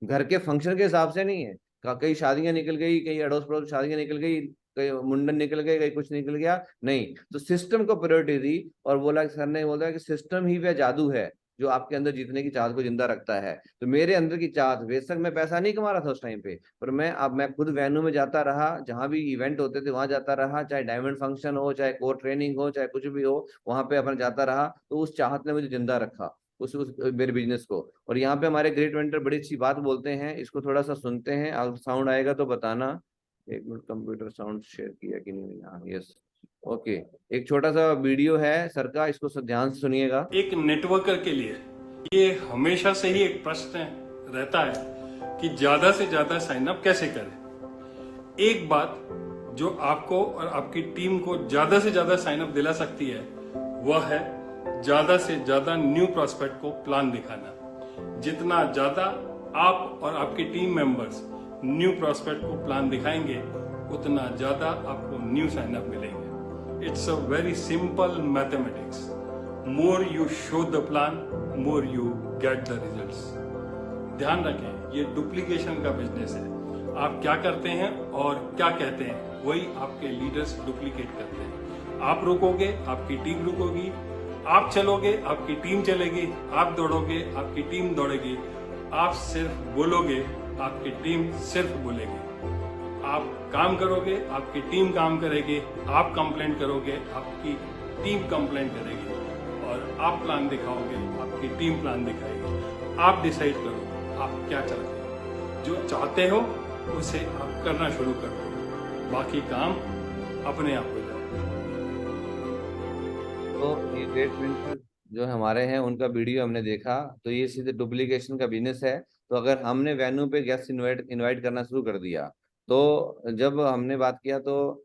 घर के फंक्शन के हिसाब से नहीं है। कई शादियां निकल गई, कई अड़ोस पड़ोस शादियां निकल गई, कई मुंडन निकल गए, कहीं कुछ निकल गया, नहीं तो सिस्टम को प्रायोरिटी दी। और बोला, सर ने बोला कि सिस्टम ही वह जादू है जो आपके अंदर जीतने की चाहत को जिंदा रखता है। तो मेरे अंदर की चाहत, बेशक मैं पैसा नहीं कमा रहा था उस टाइम पे, पर मैं खुद वेन्यू में जाता रहा, जहां भी इवेंट होते थे वहां जाता रहा, चाहे डायमंड फंक्शन हो, चाहे कोर ट्रेनिंग हो, चाहे कुछ भी हो, वहां पे अपना जाता रहा। तो उस चाहत ने मुझे जिंदा रखा, उस मेरे बिजनेस को। और यहाँ पे हमारे ग्रेट वेंडर बड़ी अच्छी बात बोलते हैं, इसको थोड़ा सा सुनते हैं, अगर साउंड आएगा तो बताना। एक मिनट, कंप्यूटर साउंड शेयर किया कि नहीं, हाँ यस, ओके। एक छोटा सा वीडियो है सर का, इसको ध्यान से सुनिएगा। एक नेटवर्कर के लिए ये हमेशा से ही एक प्रश्न रहता है कि ज्यादा से ज्यादा साइन अप कैसे करें। एक बात जो आपको और आपकी टीम को ज्यादा से ज्यादा साइन अप दिला सकती है वह है ज्यादा से ज्यादा न्यू प्रोस्पेक्ट को प्लान दिखाना। जितना ज्यादा आप और आपकी टीम मेंबर्स न्यू प्रोस्पेक्ट को प्लान दिखाएंगे उतना ज्यादा आपको न्यू साइन अप मिलेंगे। It's a very simple mathematics. More you show the plan, more you get the results. ध्यान रखें, ये डुप्लीकेशन का बिजनेस है। आप क्या करते हैं और क्या कहते हैं वही आपके लीडर्स डुप्लीकेट करते हैं। आप रुकोगे, आपकी टीम रुकोगी। आप चलोगे, आपकी टीम चलेगी। आप दौड़ोगे, आपकी टीम दौड़ेगी। आप सिर्फ बोलोगे, आपकी टीम सिर्फ बोलेगी। आप काम करोगे, आपकी टीम काम करेगी। आप कंप्लेंट करोगे, आपकी टीम कंप्लेंट करेगी। और आप प्लान दिखाओगे, आपकी टीम प्लान दिखाएगी। आप डिसाइड करो आप क्या चाहते हो। जो चाहते हो उसे आप करना शुरू कर दो, बाकी काम अपने आप हो जाएगा। तो ये ग्रेट मेंटर जो हमारे हैं उनका वीडियो हमने देखा, तो ये सीधे डुप्लीकेशन का बिजनेस है। तो अगर हमने वेन्यू पे गेस्ट इनवाइट इनवाइट करना शुरू कर दिया, तो जब हमने बात किया, तो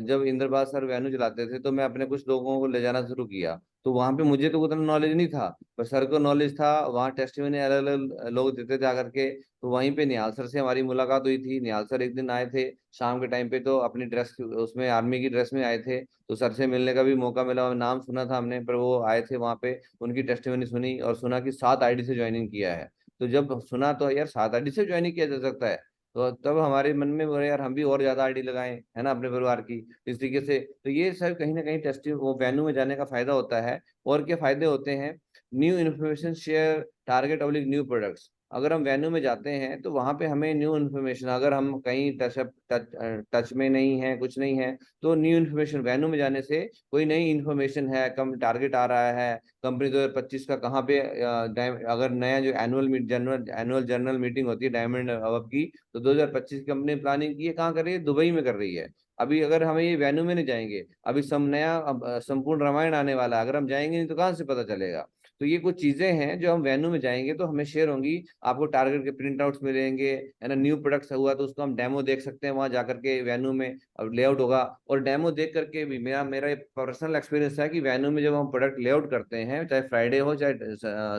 जब इंद्रपाल सर वेन्यू चलाते थे तो मैं अपने कुछ लोगों को ले जाना शुरू किया। तो वहां पे मुझे तो उतना नॉलेज नहीं था, पर सर को नॉलेज था। वहाँ टेस्टिमनी अलग अलग लोग देते थे आकर के। तो वहीं पे निहाल सर से हमारी मुलाकात हुई थी। निहाल सर एक दिन आए थे शाम के टाइम पे, तो अपनी ड्रेस उसमें आर्मी की ड्रेस में आए थे। तो सर से मिलने का भी मौका मिला, नाम सुना था हमने, पर वो आए थे वहाँ पे, उनकी टेस्टिमनी सुनी और सुना कि 7 आईडी से ज्वाइनिंग किया है। तो जब सुना तो यार 7 आईडी से ज्वाइनिंग किया जा सकता है, तो तब हमारे मन में बोले यार हम भी और ज्यादा आईडी लगाएं, है ना, अपने परिवार की। इस तरीके से तो ये सब कहीं ना कहीं टेस्टिंग वो वेन्यू में जाने का फायदा होता है। और क्या फायदे होते हैं? New information share, target oblique new products. अगर हम वेन्यू में जाते हैं तो वहां पे हमें न्यू इन्फॉर्मेशन, अगर हम कहीं टच में नहीं है, कुछ नहीं है, तो न्यू इन्फॉर्मेशन वेन्यू में जाने से कोई नई इन्फॉर्मेशन है, कम टारगेट आ रहा है, कंपनी 2025 का कहाँ पे अगर नया जो एनुअल जर्नल मीटिंग होती है डायमंड हब की, तो 2025 की कंपनी प्लानिंग की है, कहाँ कर रही है? दुबई में कर रही है। अभी अगर हमें ये वेन्यू में नहीं जाएंगे, अभी संपूर्ण रामायण आने वाला है, अगर हम जाएंगे नहीं तो कहाँ से पता चलेगा। तो ये कुछ चीजें हैं जो हम वेन्यू में जाएंगे तो हमें शेयर होंगी, आपको टारगेट के प्रिंट आउट्स मिलेंगे, है ना। न्यू प्रोडक्ट्स हुआ तो उसको हम डेमो देख सकते हैं वहां जाकर के वेन्यू में, अब लेआउट होगा। और डेमो देख करके भी मेरा मेरा पर्सनल एक्सपीरियंस है कि वेन्यू में जब हम प्रोडक्ट लेआउट करते हैं, चाहे फ्राइडे हो चाहे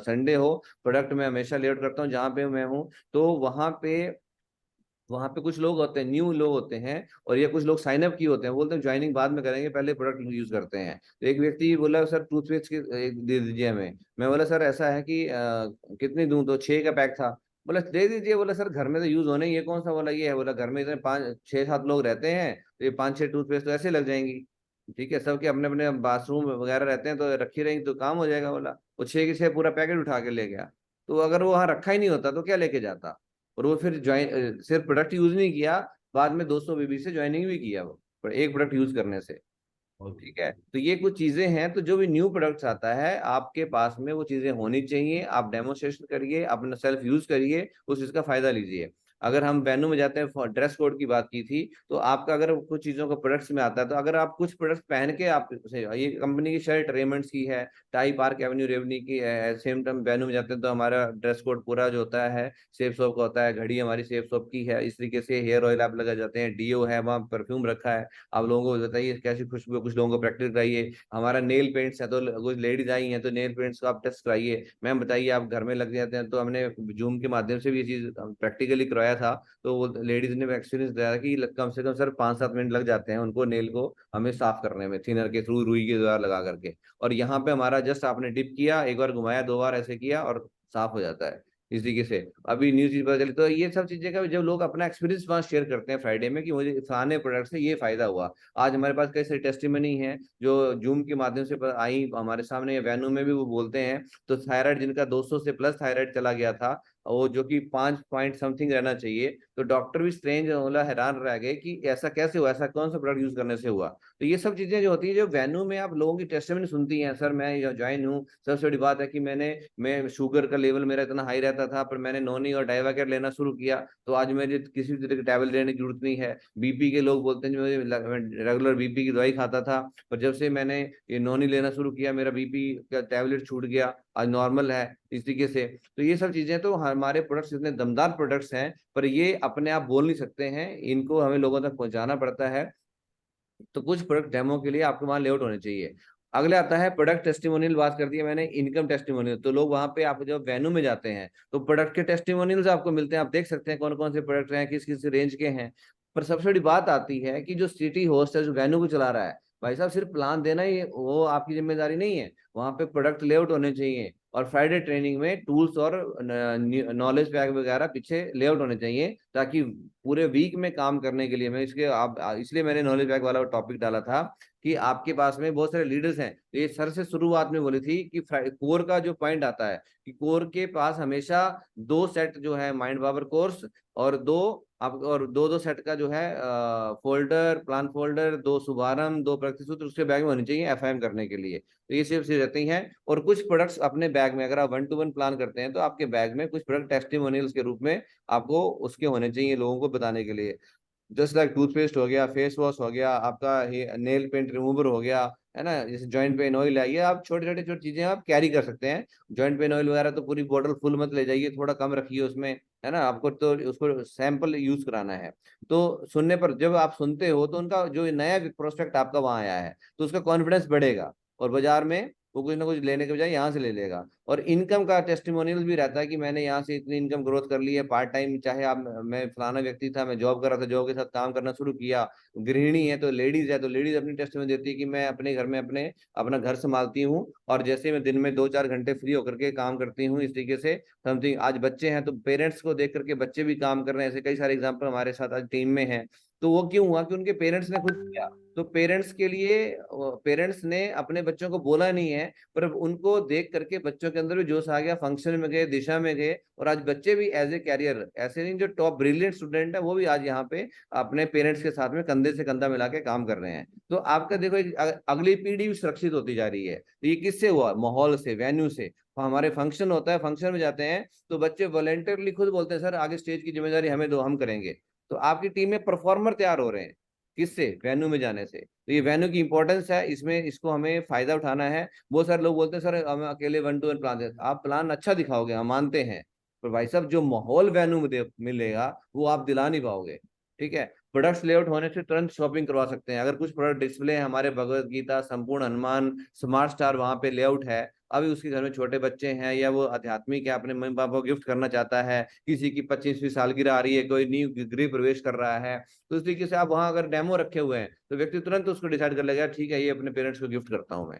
संडे हो, प्रोडक्ट में हमेशा लेआउट करता हूँ जहाँ पे मैं हूँ। तो वहां पे कुछ लोग होते हैं, न्यू लोग होते हैं, और ये कुछ लोग साइन अप किए होते हैं, बोलते हैं ज्वाइनिंग बाद में करेंगे, पहले प्रोडक्ट यूज करते हैं। तो एक व्यक्ति बोला सर टूथपेस्ट के दे दीजिए हमें। मैं बोला सर ऐसा है कि कितनी दूं, तो 6 का पैक था। बोला दे दीजिए। बोला सर घर में तो यूज होने ही, ये कौन सा बोला ये है, बोला घर में इतने 5 6 7 लोग रहते हैं, तो ये 5 6 टूथपेस्ट तो ऐसे लग जाएंगी। ठीक है, सबके अपने अपने बाथरूम वगैरह रहते हैं, तो रखी रहेंगी तो काम हो जाएगा। बोला वो 6 के 6 पूरा पैकेट उठा के ले गया। तो अगर वो वहां रखा ही नहीं होता तो क्या लेके जाता। और वो फिर ज्वाइन सिर्फ प्रोडक्ट यूज नहीं किया, बाद में 200 बीबी से ज्वाइनिंग भी किया वो, पर एक प्रोडक्ट यूज करने से। और ठीक है, तो ये कुछ चीजें हैं। तो जो भी न्यू प्रोडक्ट्स आता है आपके पास में वो चीजें होनी चाहिए, आप डेमोस्ट्रेशन करिए, अपना सेल्फ यूज करिए, उस चीज का फायदा लीजिए। अगर हम वेन्यू में जाते हैं, ड्रेस कोड की बात की थी, तो आपका अगर कुछ चीजों का प्रोडक्ट्स में आता है, तो अगर आप कुछ प्रोडक्ट्स पहन के आप ये कंपनी की शर्ट रेमंड्स की है, टाई पार्क एवेन्यू रेवनी की है, सेम टाइम वेन्यू में जाते हैं तो हमारा ड्रेस कोड पूरा जो होता है सेफ शॉप का होता है, घड़ी हमारी सेफ शॉप की है, इस तरीके से हेयर ऑयल आप लगा जाते हैं, डीओ है, वहाँ परफ्यूम रखा है। आप लोगों को बताइए कैसी खुशबू है, कुछ लोगों को प्रैक्टिस कराइए। हमारा नेल पेंट्स है, तो कुछ लेडीज आई हैं तो नेल पेंट्स को आप टेस्ट कराइए। मैम बताइए आप घर में लग जाते हैं, तो हमने जूम के माध्यम से भी ये चीज प्रैक्टिकली करवाया था। तो वो लेडीज ने एक्सपीरियंस दिया कि कम से कम सर 5 7 मिनट लग जाते हैं उनको नेल को हमें साफ करने में, थिनर के थ्रू, रुई के द्वारा लगा करके। और यहाँ पे हमारा जस्ट आपने डिप किया, एक बार घुमाया, 2 बार ऐसे किया और साफ हो जाता है। इस तरीके से अभी न्यू चीज पता चली। तो ये सब चीजें का जब लोग अपना एक्सपीरियंस वहां शेयर करते हैं फ्राइडे में कि मुझे फलाने प्रोडक्ट से ये फायदा हुआ। आज हमारे पास कई सारी टेस्टिमनी है जो जूम के माध्यम से आई हमारे सामने, वेन्यू में भी वो बोलते हैं। तो थायराइड जिनका 200 से प्लस थायराइड चला गया था, वो जो कि 5 पॉइंट समथिंग रहना चाहिए, तो डॉक्टर भी स्ट्रेंज होला हैरान रह गए कि ऐसा कैसे हुआ, ऐसा कौन सा प्रोडक्ट यूज करने से हुआ। तो ये सब चीजें जो होती है, जो वेन्यू में आप लोगों की टेस्टिमनी सुनती हैं, सर मैं ज्वाइन हूँ, सबसे बड़ी बात है कि मैं शुगर का लेवल मेरा इतना हाई रहता था, पर मैंने नोनी और डाइवाकेट लेना शुरू किया, तो आज मुझे किसी भी तरह की टैबलेट लेने की जरूरत नहीं है। बीपी के लोग बोलते हैं मुझे रेगुलर बीपी की दवाई खाता था, पर जब से मैंने ये नोनी लेना शुरू किया मेरा बीपी का टैबलेट छूट गया, आज नॉर्मल है। इस तरीके से तो ये सब चीजें, तो हमारे प्रोडक्ट्स इतने दमदार प्रोडक्ट्स हैं, पर ये अपने आप बोल नहीं सकते हैं, इनको हमें लोगों तक पहुंचाना पड़ता है। तो कुछ प्रोडक्ट डेमो के लिए आपके वहां लेआउट होने चाहिए। अगले आता है प्रोडक्ट टेस्टिमोनियल, बात कर दी है मैंने, इनकम टेस्टिमोनियल। तो लोग वहां पे आप जब वेन्यू में जाते हैं तो प्रोडक्ट के टेस्टिमोनियल्स आपको मिलते हैं, आप देख सकते हैं कौन कौन से प्रोडक्ट हैं, किस किस रेंज के हैं। पर सबसे बड़ी बात आती है कि जो सिटी होस्ट है, जो वेन्यू को चला रहा है, भाई साहब सिर्फ प्लान देना ही वो आपकी जिम्मेदारी नहीं है, वहां पे प्रोडक्ट लेआउट होने चाहिए। और फ्राइडे ट्रेनिंग में टूल्स और नॉलेज पैक वगैरह पीछे लेआउट होने चाहिए, ताकि पूरे वीक में काम करने के लिए मैं इसके आप इसलिए मैंने नॉलेज पैक वाला टॉपिक डाला था कि आपके पास में बहुत सारे लीडर्स हैं। तो ये सर से शुरुआत में बोली थी कि कोर का जो पॉइंट आता है कि कोर के पास हमेशा 2 सेट जो है माइंड पावर कोर्स, और दो दो सेट का जो है फोल्डर, प्लान फोल्डर, 2 शुभारंभ, 2 प्रगति सूत्र उसके बैग में होनी चाहिए एफआईएम करने के लिए। तो ये सिर्फ रहती हैं। और कुछ प्रोडक्ट्स अपने बैग में, अगर आप 1 to 1 प्लान करते हैं तो आपके बैग में कुछ प्रोडक्ट टेस्टिमोनियल्स के रूप में आपको उसके होने चाहिए लोगों को बताने के लिए। जस्ट लाइक टूथपेस्ट हो गया, फेस वॉश हो गया, आपका नेल पेंट रिमूवर हो गया, है ना, जैसे जॉइंट पेन ऑयल है, ये आप छोटे छोटे छोटी चीजें आप कैरी कर सकते हैं। जॉइंट पेन ऑयल वगैरह तो पूरी बोतल फुल मत ले जाइए, थोड़ा कम रखिए उसमें, है ना, आपको तो उसको सैंपल यूज कराना है। तो सुनने पर जब आप सुनते हो तो उनका जो नया प्रोस्पेक्ट आपका वहां आया है तो उसका कॉन्फिडेंस बढ़ेगा, और बाजार में वो कुछ ना कुछ लेने के बजाय यहाँ से ले लेगा। और इनकम का टेस्टिमोनियल भी रहता है कि मैंने यहाँ से इतनी इनकम ग्रोथ कर ली है पार्ट टाइम, चाहे आप, मैं फलाना व्यक्ति था, मैं जॉब कर रहा था, जॉब के साथ काम करना शुरू किया। गृहिणी है तो लेडीज है, तो लेडीज अपनी टेस्टिमोनियल देती है कि मैं अपने घर में अपना घर संभालती हूँ, और जैसे मैं दिन में 2 4 घंटे फ्री होकर के काम करती हूँ, इस तरीके से समथिंग। आज बच्चे हैं तो पेरेंट्स को देख करके बच्चे भी काम कर रहे हैं, ऐसे कई सारे एग्जाम्पल हमारे साथ आज टीम में है। तो वो क्यों हुआ कि उनके पेरेंट्स ने खुद किया। तो पेरेंट्स ने अपने बच्चों को बोला नहीं है, पर उनको देख करके बच्चों के अंदर भी जोश आ गया, फंक्शन में गए, दिशा में गए, और आज बच्चे भी एज ए कैरियर, ऐसे नहीं जो टॉप ब्रिलियंट स्टूडेंट है वो भी आज यहाँ पे अपने पेरेंट्स के साथ में कंधे से कंधा मिला के काम कर रहे हैं। तो आपका देखो एक अगली पीढ़ी भी सुरक्षित होती जा रही है। तो ये किससे हुआ, माहौल से, वेन्यू से। हमारे फंक्शन होता है, फंक्शन में जाते हैं तो बच्चे वॉलेंटियरली खुद बोलते हैं सर आगे स्टेज की जिम्मेदारी हमें दो, हम करेंगे। तो आपकी टीम में परफॉर्मर तैयार हो रहे हैं। किससे? वेन्यू में जाने से। तो ये वेन्यू की इंपॉर्टेंस है, इसमें इसको हमें फायदा उठाना है। बहुत सारे लोग बोलते हैं सर हम अकेले 1-to-1 प्लान दे, आप प्लान अच्छा दिखाओगे हम मानते हैं, पर भाई साहब जो माहौल वेन्यू में मिलेगा वो आप दिला नहीं पाओगे। ठीक है, प्रोडक्ट्स लेआउट होने से तुरंत शॉपिंग करवा सकते हैं। अगर कुछ प्रोडक्ट डिस्प्ले है, हमारे भगवत गीता, संपूर्ण हनुमान, स्मार्ट स्टार वहां पे लेआउट है, अभी उसके घर में छोटे बच्चे हैं या वो आध्यात्मिक है, अपने मम्मी पापा को गिफ्ट करना चाहता है, किसी की 25वीं सालगिरह आ रही है, कोई न्यू गृह प्रवेश कर रहा है, तो इस तरीके से आप वहां अगर डेमो रखे हुए हैं तो व्यक्ति तुरंत उसको डिसाइड कर लेगा ठीक है ये अपने पेरेंट्स को गिफ्ट करता हूँ मैं।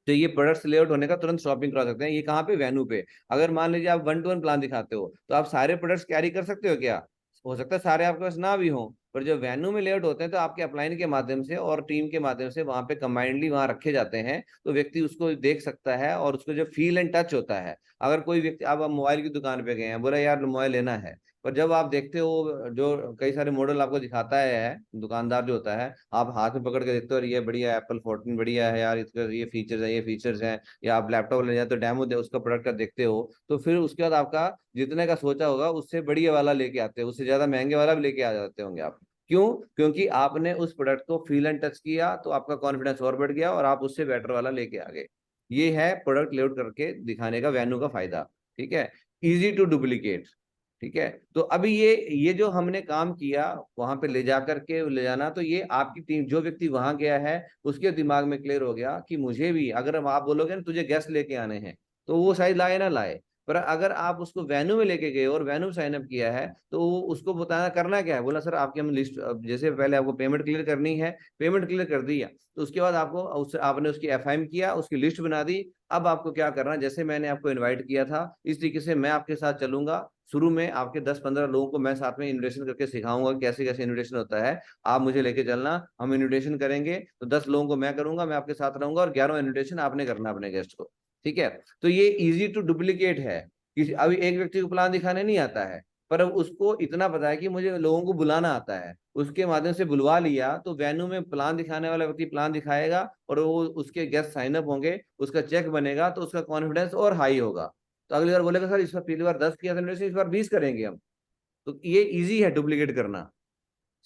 तो ये प्रोडक्ट्स लेआउट होने का तुरंत शॉपिंग करा सकते हैं। ये कहाँ पे? वेन्यू पे। अगर मान लीजिए आप 1-to-1 प्लान दिखाते हो तो आप सारे प्रोडक्ट्स कैरी कर सकते हो क्या? हो सकता है सारे आपके पास ना भी हो, पर जब वेन्यू में लेआउट होते हैं तो आपके अपलाइन के माध्यम से और टीम के माध्यम से वहां पे कंबाइंडली वहां रखे जाते हैं, तो व्यक्ति उसको देख सकता है और उसको जो फील एंड टच होता है। अगर कोई व्यक्ति, आप मोबाइल की दुकान पे गए हैं, बोला यार मोबाइल लेना है, पर जब आप देखते हो जो कई सारे मॉडल आपको दिखाता है दुकानदार जो होता है, आप हाथ में पकड़ के देखते हो और ये बढ़िया एप्पल 14 बढ़िया है यार, इसका ये फीचर्स है, ये फीचर्स हैं, या आप लैपटॉप ले जाते हो डेमो दे उसका प्रोडक्ट का देखते हो, तो फिर उसके बाद आपका जितने का सोचा होगा उससे बढ़िया वाला लेके आते हो, उससे ज्यादा महंगे वाला भी लेके आ जाते होंगे आप। क्यों? क्योंकि आपने उस प्रोडक्ट को फील एंड टच किया तो आपका कॉन्फिडेंस और बढ़ गया और आप उससे बेटर वाला लेके आ गए। ये है प्रोडक्ट लेआउट करके दिखाने का वेन्यू का फायदा। ठीक है, इजी टू डुप्लीकेट। ठीक है, तो अभी ये जो हमने काम किया वहां पे ले जा करके ले जाना, तो ये आपकी टीम, जो व्यक्ति वहां गया है उसके दिमाग में क्लियर हो गया कि मुझे भी, अगर आप बोलोगे ना तुझे गेस्ट लेके आने हैं, तो वो शायद लाए ना लाए, पर अगर आप उसको वेन्यू में लेके गए और वेन्यू साइन अप किया है तो उसको बताना करना क्या है, बोला सर आपकी हम लिस्ट, जैसे पहले आपको पेमेंट क्लियर करनी है, पेमेंट क्लियर कर दिया, तो उसके बाद आपको आपने उसकी एफआईएम किया, उसकी लिस्ट बना दी। अब आपको क्या करना है, जैसे मैंने आपको इनवाइट किया था इस तरीके से मैं आपके साथ चलूंगा। शुरू में आपके 10-15 लोगों को मैं साथ में इन्विटेशन करके सिखाऊंगा कैसे कैसे इन्विटेशन होता है। आप मुझे लेके चलना, हम इन्विटेशन करेंगे तो 10 लोगों को मैं करूंगा, मैं आपके साथ रहूंगा, और 11 इन्विटेशन आपने करना अपने गेस्ट को। ठीक है, तो ये इजी टू डुप्लीकेट है। किसी अभी एक व्यक्ति को प्लान दिखाने नहीं आता है, पर अब उसको इतना पता है कि मुझे लोगों को बुलाना आता है, उसके माध्यम से बुलवा लिया, तो वेन्यू में प्लान दिखाने वाला व्यक्ति प्लान दिखाएगा और वो उसके गेस्ट साइन अप होंगे, उसका चेक बनेगा, तो उसका कॉन्फिडेंस और हाई होगा। तो अगली बार बोलेगा सर इस बार पिछली बार 10 किया था इस बार 20 करेंगे हम। तो ये इजी है डुप्लीकेट करना,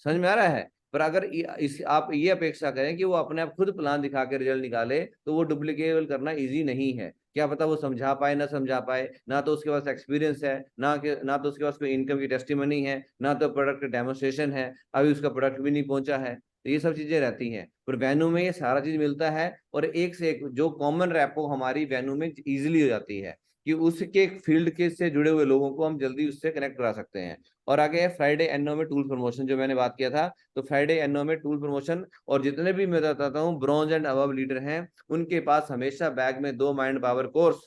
समझ में आ रहा है। पर अगर इस आप ये अपेक्षा करें कि वो अपने आप खुद प्लान दिखा के रिजल्ट निकाले, तो वो डुप्लीकेबल करना इजी नहीं है। क्या पता वो समझा पाए ना समझा पाए, ना तो उसके पास एक्सपीरियंस है, ना तो उसके पास कोई इनकम की टेस्टिमनी है, ना तो प्रोडक्ट डेमोस्ट्रेशन है, अभी उसका प्रोडक्ट भी नहीं पहुंचा है। तो ये सब चीजें रहती हैं, पर वेन्यू में ये सारा चीज मिलता है, और एक से एक जो कॉमन रैपो हमारी वेन्यू में इजिली हो जाती है कि उसके फील्ड के से जुड़े हुए लोगों को हम जल्दी उससे कनेक्ट करा सकते हैं। और आगे है फ्राइडे एनो में टूल प्रमोशन, जो मैंने बात किया था। तो फ्राइडे एनो में टूल प्रमोशन, और जितने भी मैं बताता हूँ ब्रॉन्ज एंड अबव लीडर हैं, उनके पास हमेशा बैग में 2 माइंड पावर कोर्स,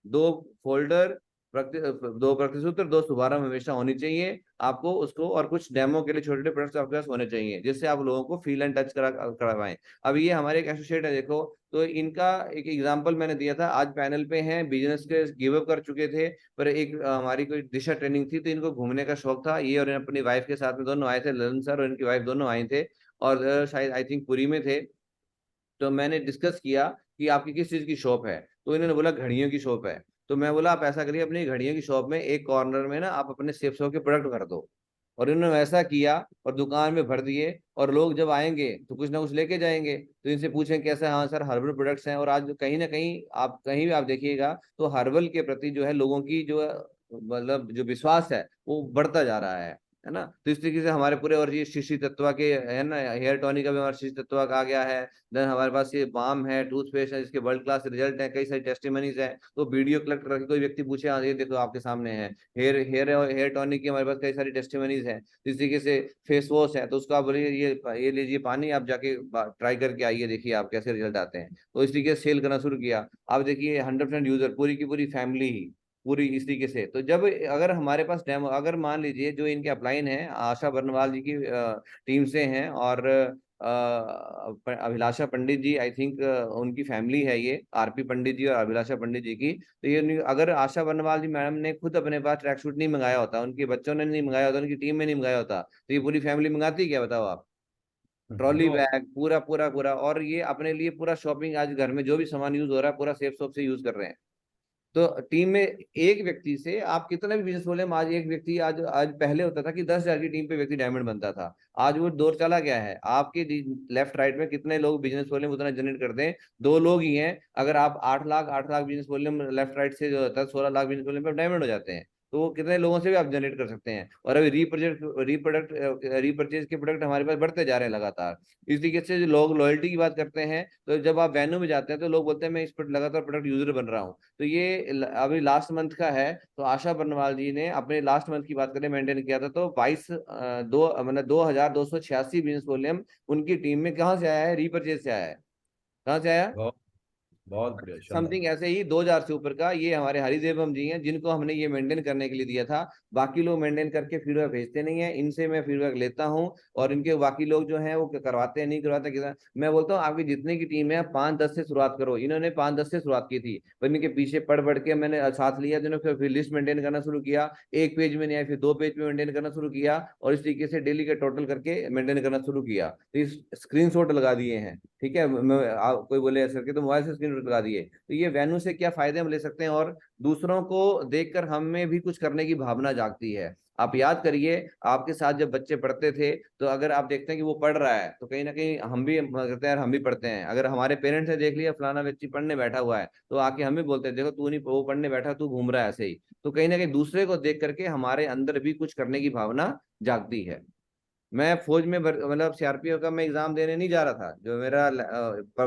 2 फोल्डर, दो प्रतिसूत्र, 2 शुभारंभ हमेशा होनी चाहिए आपको उसको, और कुछ डेमो के लिए छोटे छोटे प्रोडक्ट्स आपके पास होने चाहिए, जिससे आप लोगों को फील एंड टच करवाएं। अब ये हमारे एक एसोसिएट है देखो, तो इनका एक एग्जांपल मैंने दिया था, आज पैनल पे हैं, बिजनेस के गिव अप कर चुके थे, पर एक हमारी कोई दिशा ट्रेनिंग थी तो इनको घूमने का शौक था, ये और अपनी वाइफ के साथ में दोनों आए थे, ललन सर और इनकी वाइफ दोनों आए थे, और शायद आई थिंक पुरी में थे। तो मैंने डिस्कस किया कि आपकी किस चीज की शॉप है, तो इन्होंने बोला घड़ियों की शॉप है। तो मैं बोला आप ऐसा करिए, अपनी घड़ियों की शॉप में एक कॉर्नर में ना आप अपने सेफ के प्रोडक्ट भर दो। और इन्होंने वैसा किया और दुकान में भर दिए, और लोग जब आएंगे तो कुछ ना कुछ लेके जाएंगे, तो इनसे पूछें कैसा है, हाँ सर हर्बल प्रोडक्ट्स हैं। और आज कहीं ना कहीं आप कहीं भी आप देखिएगा तो हर्बल के प्रति जो है लोगों की जो मतलब जो विश्वास है वो बढ़ता जा रहा है ना। तो इस तरीके से हमारे पूरे, और ये शिशि तत्वा के है ना, हेयर टॉनिक का भी हमारा शिशि तत्वा का आ गया है। देन हमारे पास ये बाम है, टूथपेस्ट है, इसके वर्ल्ड क्लास रिजल्ट है, कई सारी टेस्टिमनीज है। तो वीडियो कलेक्ट करके कोई व्यक्ति पूछे, हाँ ये देखो आपके सामने है, हेयर टॉनिक की हमारे पास कई सारी टेस्टिमनीज है। इस तरीके से फेस वॉश है, तो उसको आप बोलिए ये लीजिए पानी, आप जाके ट्राई करके आइए, देखिए आप कैसे रिजल्ट आते हैं। तो इस तरीके से सेल करना शुरू किया। आप देखिए 100% यूजर, पूरी की पूरी फैमिली ही पूरी इस तरीके से। तो जब अगर हमारे पास डेमो, अगर मान लीजिए जो इनके अपलाइन है आशा बर्नवाल जी की टीम से हैं, और अभिलाषा पंडित जी, आई थिंक उनकी फैमिली है ये, आरपी पंडित जी और अभिलाषा पंडित जी की। तो ये अगर आशा बर्नवाल जी मैडम ने खुद अपने पास ट्रैक सूट नहीं मंगाया होता, उनके बच्चों ने नहीं मंगाया होता, उनकी टीम में नहीं मंगाया होता, तो ये पूरी फैमिली मंगाती क्या बताओ आप? ट्रॉली बैग पूरा पूरा पूरा, और ये अपने लिए पूरा शॉपिंग, आज घर में जो भी सामान यूज हो रहा है पूरा सेफ शॉप से यूज कर रहे हैं। तो टीम में एक व्यक्ति से आप कितना भी बिजनेस बोले, आज एक व्यक्ति, आज आज पहले होता था कि 10,000 की टीम पे व्यक्ति डायमंड बनता था, आज वो दौर चला गया है। आपके लेफ्ट राइट में कितने लोग बिजनेस बोले उतना जनरेट करते हैं, 2 लोग ही हैं। अगर आप 8 लाख बिजनेस बोले लेफ्ट राइट से जो होता है 16 लाख बिजनेस बोले पे डायमंड हो जाते हैं। तो वो कितने लोगों से भी आप जनरेट कर सकते हैं। और अभी रीपरचेज के प्रोडक्ट हमारे पास बढ़ते जा रहे हैं लगातार। इस तरीके से जो लोग लॉयल्टी की बात करते हैं, तो जब आप वेन्यू में जाते हैं तो लोग बोलते हैं मैं इस पर लगातार प्रोडक्ट यूजर बन रहा हूँ। तो ये अभी लास्ट मंथ का है, तो आशा बर्नवाल जी ने अपने लास्ट मंथ की बात करें मेंटेन किया था, तो 2286 बिजनेस वॉल्यूम उनकी टीम में कहाँ से आया है, रीपरचेज से आया है। कहाँ से आया? बहुत बहुत बढ़िया, शानदार। समथिंग ऐसे ही 2,000 से ऊपर का। ये हमारे हरिदेवम जी हैं जिनको हमने ये मेंटेन करने के लिए दिया था। बाकी लोग मेंटेन करके फीडबैक भेजते नहीं है, इनसे मैं फीडबैक लेता हूँ। और इनके बाकी लोग जो हैं वो करवाते हैं नहीं करवाते कितना। मैं बोलता हूँ आपकी जितने की टीम है 5-10 से शुरुआत करो। इन्होंने 5-10 से शुरुआत की थी, पर इनके पीछे पढ़ के मैंने साथ लिया, जिन्होंने फिर लिस्ट मेंटेन करना शुरू किया। एक पेज में नहीं आया, फिर 2 पेज में मेंटेन करना शुरू किया, और इस तरीके से डेली का टोटल करके मेंटेन करना शुरू किया। तो इस स्क्रीनशॉट लगा दिए हैं, ठीक है। कोई बोले ऐसे करके तो मोबाइल से स्क्रीनशॉट लगा दिए। तो ये वेन्यू से क्या फायदे हम ले सकते हैं, और दूसरों को देखकर हमें भी कुछ करने की भावना जागती है। आप याद करिए, आपके साथ जब बच्चे पढ़ते थे, तो अगर आप देखते हैं कि वो पढ़ रहा है तो कहीं ना कहीं हम भी करते हैं, हम भी पढ़ते हैं। अगर हमारे पेरेंट्स ने देख लिया फलाना व्यक्ति पढ़ने बैठा हुआ है, तो आके हमें बोलते हैं देखो तू नहीं, वो पढ़ने बैठा, तू घूम रहा है ऐसे ही। तो कहीं ना कहीं दूसरे को देख करके हमारे अंदर भी कुछ करने की भावना जागती है। मैं फौज में मतलब सीआरपीएफ का मैं एग्जाम देने नहीं जा रहा था, जो मेरा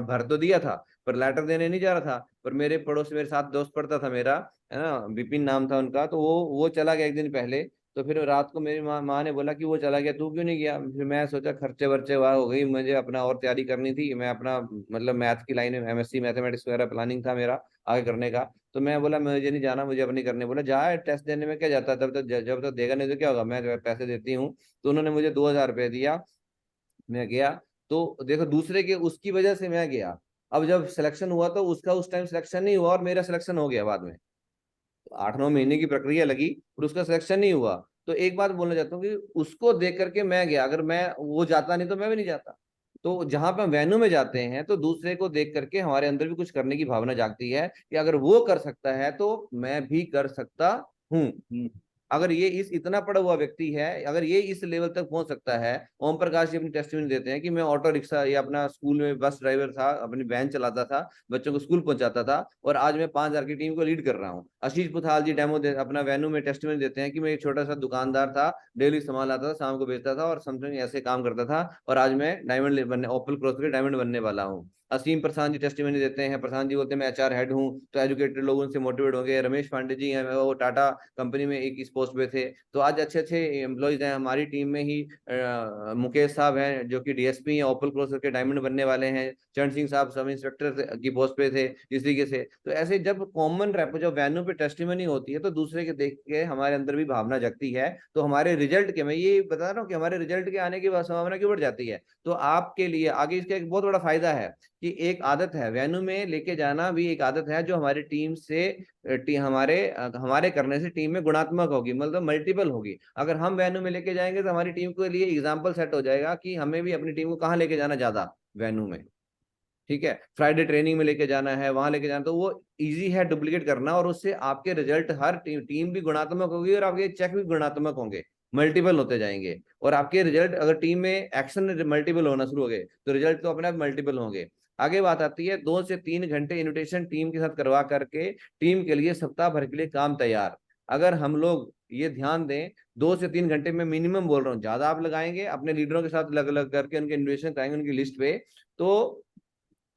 भर तो दिया था, पर लेटर देने नहीं जा रहा था। पर मेरे पड़ोस मेरे साथ दोस्त पढ़ता था मेरा, है ना, विपिन नाम था उनका, तो वो चला गया एक दिन पहले। तो फिर रात को मेरी माँ ने बोला कि वो चला गया, तू क्यों नहीं गया? फिर मैं सोचा खर्चे वर्चे वाह हो गई, मुझे अपना और तैयारी करनी थी। मैं अपना मतलब मैथ की लाइन में एमएससी मैथमेटिक्स वगैरह प्लानिंग था मेरा आगे करने का। तो मैं बोला मुझे नहीं जाना, मुझे अपनी करने। बोला जा टेस्ट देने में क्या जाता है, तब तक जब तक देगा नहीं तो क्या होगा, मैं पैसे देती हूँ। तो उन्होंने मुझे 2,000 रुपये दिया, मैं गया। तो देखो दूसरे के उसकी वजह से मैं गया। अब जब सिलेक्शन हुआ तो उसका उस टाइम सिलेक्शन नहीं हुआ और मेरा सिलेक्शन हो गया बाद में। तो 8-9 महीने की प्रक्रिया लगी और उसका सिलेक्शन नहीं हुआ। तो एक बात बोलना चाहता हूँ कि उसको देख करके मैं गया, अगर मैं वो जाता नहीं तो मैं भी नहीं जाता। तो जहां पे हम वेन्यू में जाते हैं तो दूसरे को देख करके हमारे अंदर भी कुछ करने की भावना जागती है कि अगर वो कर सकता है तो मैं भी कर सकता हूँ। अगर ये इस इतना पढ़ा हुआ व्यक्ति है, अगर ये इस लेवल तक पहुंच सकता है। ओम प्रकाश जी अपनी टेस्टिमनी देते हैं कि मैं ऑटो रिक्शा या अपना स्कूल में बस ड्राइवर था, अपनी वैन चलाता था, बच्चों को स्कूल पहुंचाता था, और आज मैं 5,000 की टीम को लीड कर रहा हूँ। आशीष पुथाल जी अपना वेन्यू में टेस्टिमनी देते हैं कि मैं एक छोटा सा दुकानदार था, डेली सामान लाता था, शाम को बेचता था, और समथिंग ऐसे काम करता था, और आज मैं डायमंड बनने, ओपल क्रॉस के डायमंड बनने वाला हूँ। असीम प्रसाद जी टेस्टिमनी देते हैं। प्रसाद जी बोलते हैं मैं एचआर हेड हूँ, तो एजुकेटेड लोग उनसे मोटिवेट होंगे। रमेश पांडे जी हैं, वो टाटा कंपनी में एक इस पोस्ट पे थे, तो आज अच्छे अच्छे एम्प्लॉयज हैं हमारी टीम में ही। मुकेश साहब हैं जो कि डीएसपी हैं, ओपल क्रॉस के डायमंड बनने वाले हैं। चरण सिंह साहब सब इंस्पेक्टर की पोस्ट पे थे इस तरीके से। तो ऐसे जब कॉमन रैप जब वैन्यू पे टेस्टिमनी होती है तो दूसरे के देख के हमारे अंदर भी भावना जगती है। तो हमारे रिजल्ट के, मैं ये बता रहा हूँ कि हमारे रिजल्ट के आने की संभावना क्यों बढ़ जाती है। तो आपके लिए आगे इसका एक बहुत बड़ा फायदा है कि एक आदत है वेन्यू में लेके जाना, भी एक आदत है जो हमारी टीम से हमारे करने से टीम में गुणात्मक होगी, मतलब मल्टीपल होगी। अगर हम वेन्यू में लेके जाएंगे तो हमारी टीम के लिए एग्जाम्पल सेट हो जाएगा कि हमें भी अपनी टीम को कहाँ लेके जाना ज्यादा, वेन्यू में। ठीक है, फ्राइडे ट्रेनिंग में लेके जाना है, वहां लेके जाना, तो वो इजी है डुप्लीकेट करना, और उससे आपके रिजल्ट हर टीम भी गुणात्मक होगी और आपके चेक भी गुणात्मक होंगे, मल्टीपल होते जाएंगे। और आपके रिजल्ट अगर टीम में एक्शन मल्टीपल होना शुरू हो गए तो रिजल्ट तो अपने आप मल्टीपल होंगे। आगे बात आती है 2 से 3 घंटे इन्विटेशन टीम के साथ करवा करके टीम के लिए सप्ताह भर के लिए काम तैयार। अगर हम लोग ये ध्यान दें, 2 से 3 घंटे में मिनिमम बोल रहा हूँ, ज्यादा आप लगाएंगे अपने लीडरों के साथ अलग अलग करके उनके इन्विटेशन कराएंगे उनकी लिस्ट पे। तो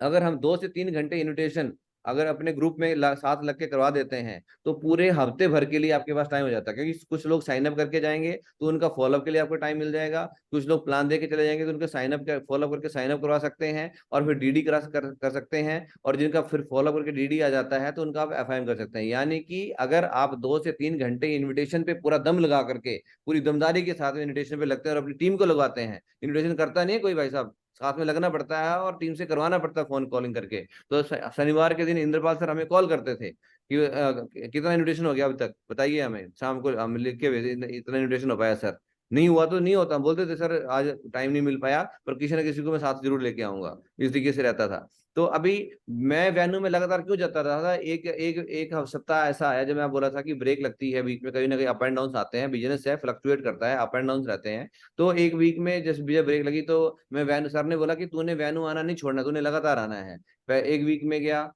अगर हम 2 से 3 घंटे इन्विटेशन अगर अपने ग्रुप में साथ लग के करवा देते हैं तो पूरे हफ्ते भर के लिए आपके पास टाइम हो जाता है, क्योंकि कुछ लोग साइन अप करके जाएंगे तो उनका फॉलोअप के लिए आपको टाइम मिल जाएगा। कुछ लोग प्लान दे के चले जाएंगे तो उनका साइन अप फॉलोअप करके साइन अप करवा सकते हैं और फिर डीडी कर सकते हैं। और जिनका फिर फॉलोअप करके डीडी आ जाता है तो उनका आप एफआईएम कर सकते हैं। यानी कि अगर आप 2 से 3 घंटे इन्विटेशन पे पूरा दम लगा करके पूरी दमदारी के साथ इन्विटेशन पे लगते हैं और अपनी टीम को लगवाते हैं, इन्विटेशन करता नहीं है कोई भाई साहब, साथ में लगना पड़ता है और टीम से करवाना पड़ता है फोन कॉलिंग करके। तो शनिवार के दिन इंद्रपाल सर हमें कॉल करते थे कि कितना इन्विटेशन हो गया अभी तक बताइए हमें, शाम को हम लिख के भेजे इतना इन्विटेशन हो पाया सर, नहीं हुआ तो नहीं होता, हम बोलते थे सर आज टाइम नहीं मिल पाया पर किसी ना किसी को मैं साथ जरूर लेके आऊंगा, इस तरीके से रहता था। तो अभी मैं वेन्यू में लगातार क्यों जाता रहा था, एक एक एक सप्ताह ऐसा आया जब मैं बोला था कि ब्रेक लगती है बीच में, कहीं ना कहीं अप एंड डाउन आते हैं, बिजनेस है फ्लक्चुएट करता है, अप एंड डाउन रहते हैं। तो एक वीक में जैसे ब्रेक लगी तो मैं वेन्यू, सर ने बोला कि तूने वेन्यू आना नहीं छोड़ना, तूने लगातार आना है। एक वीक में गया,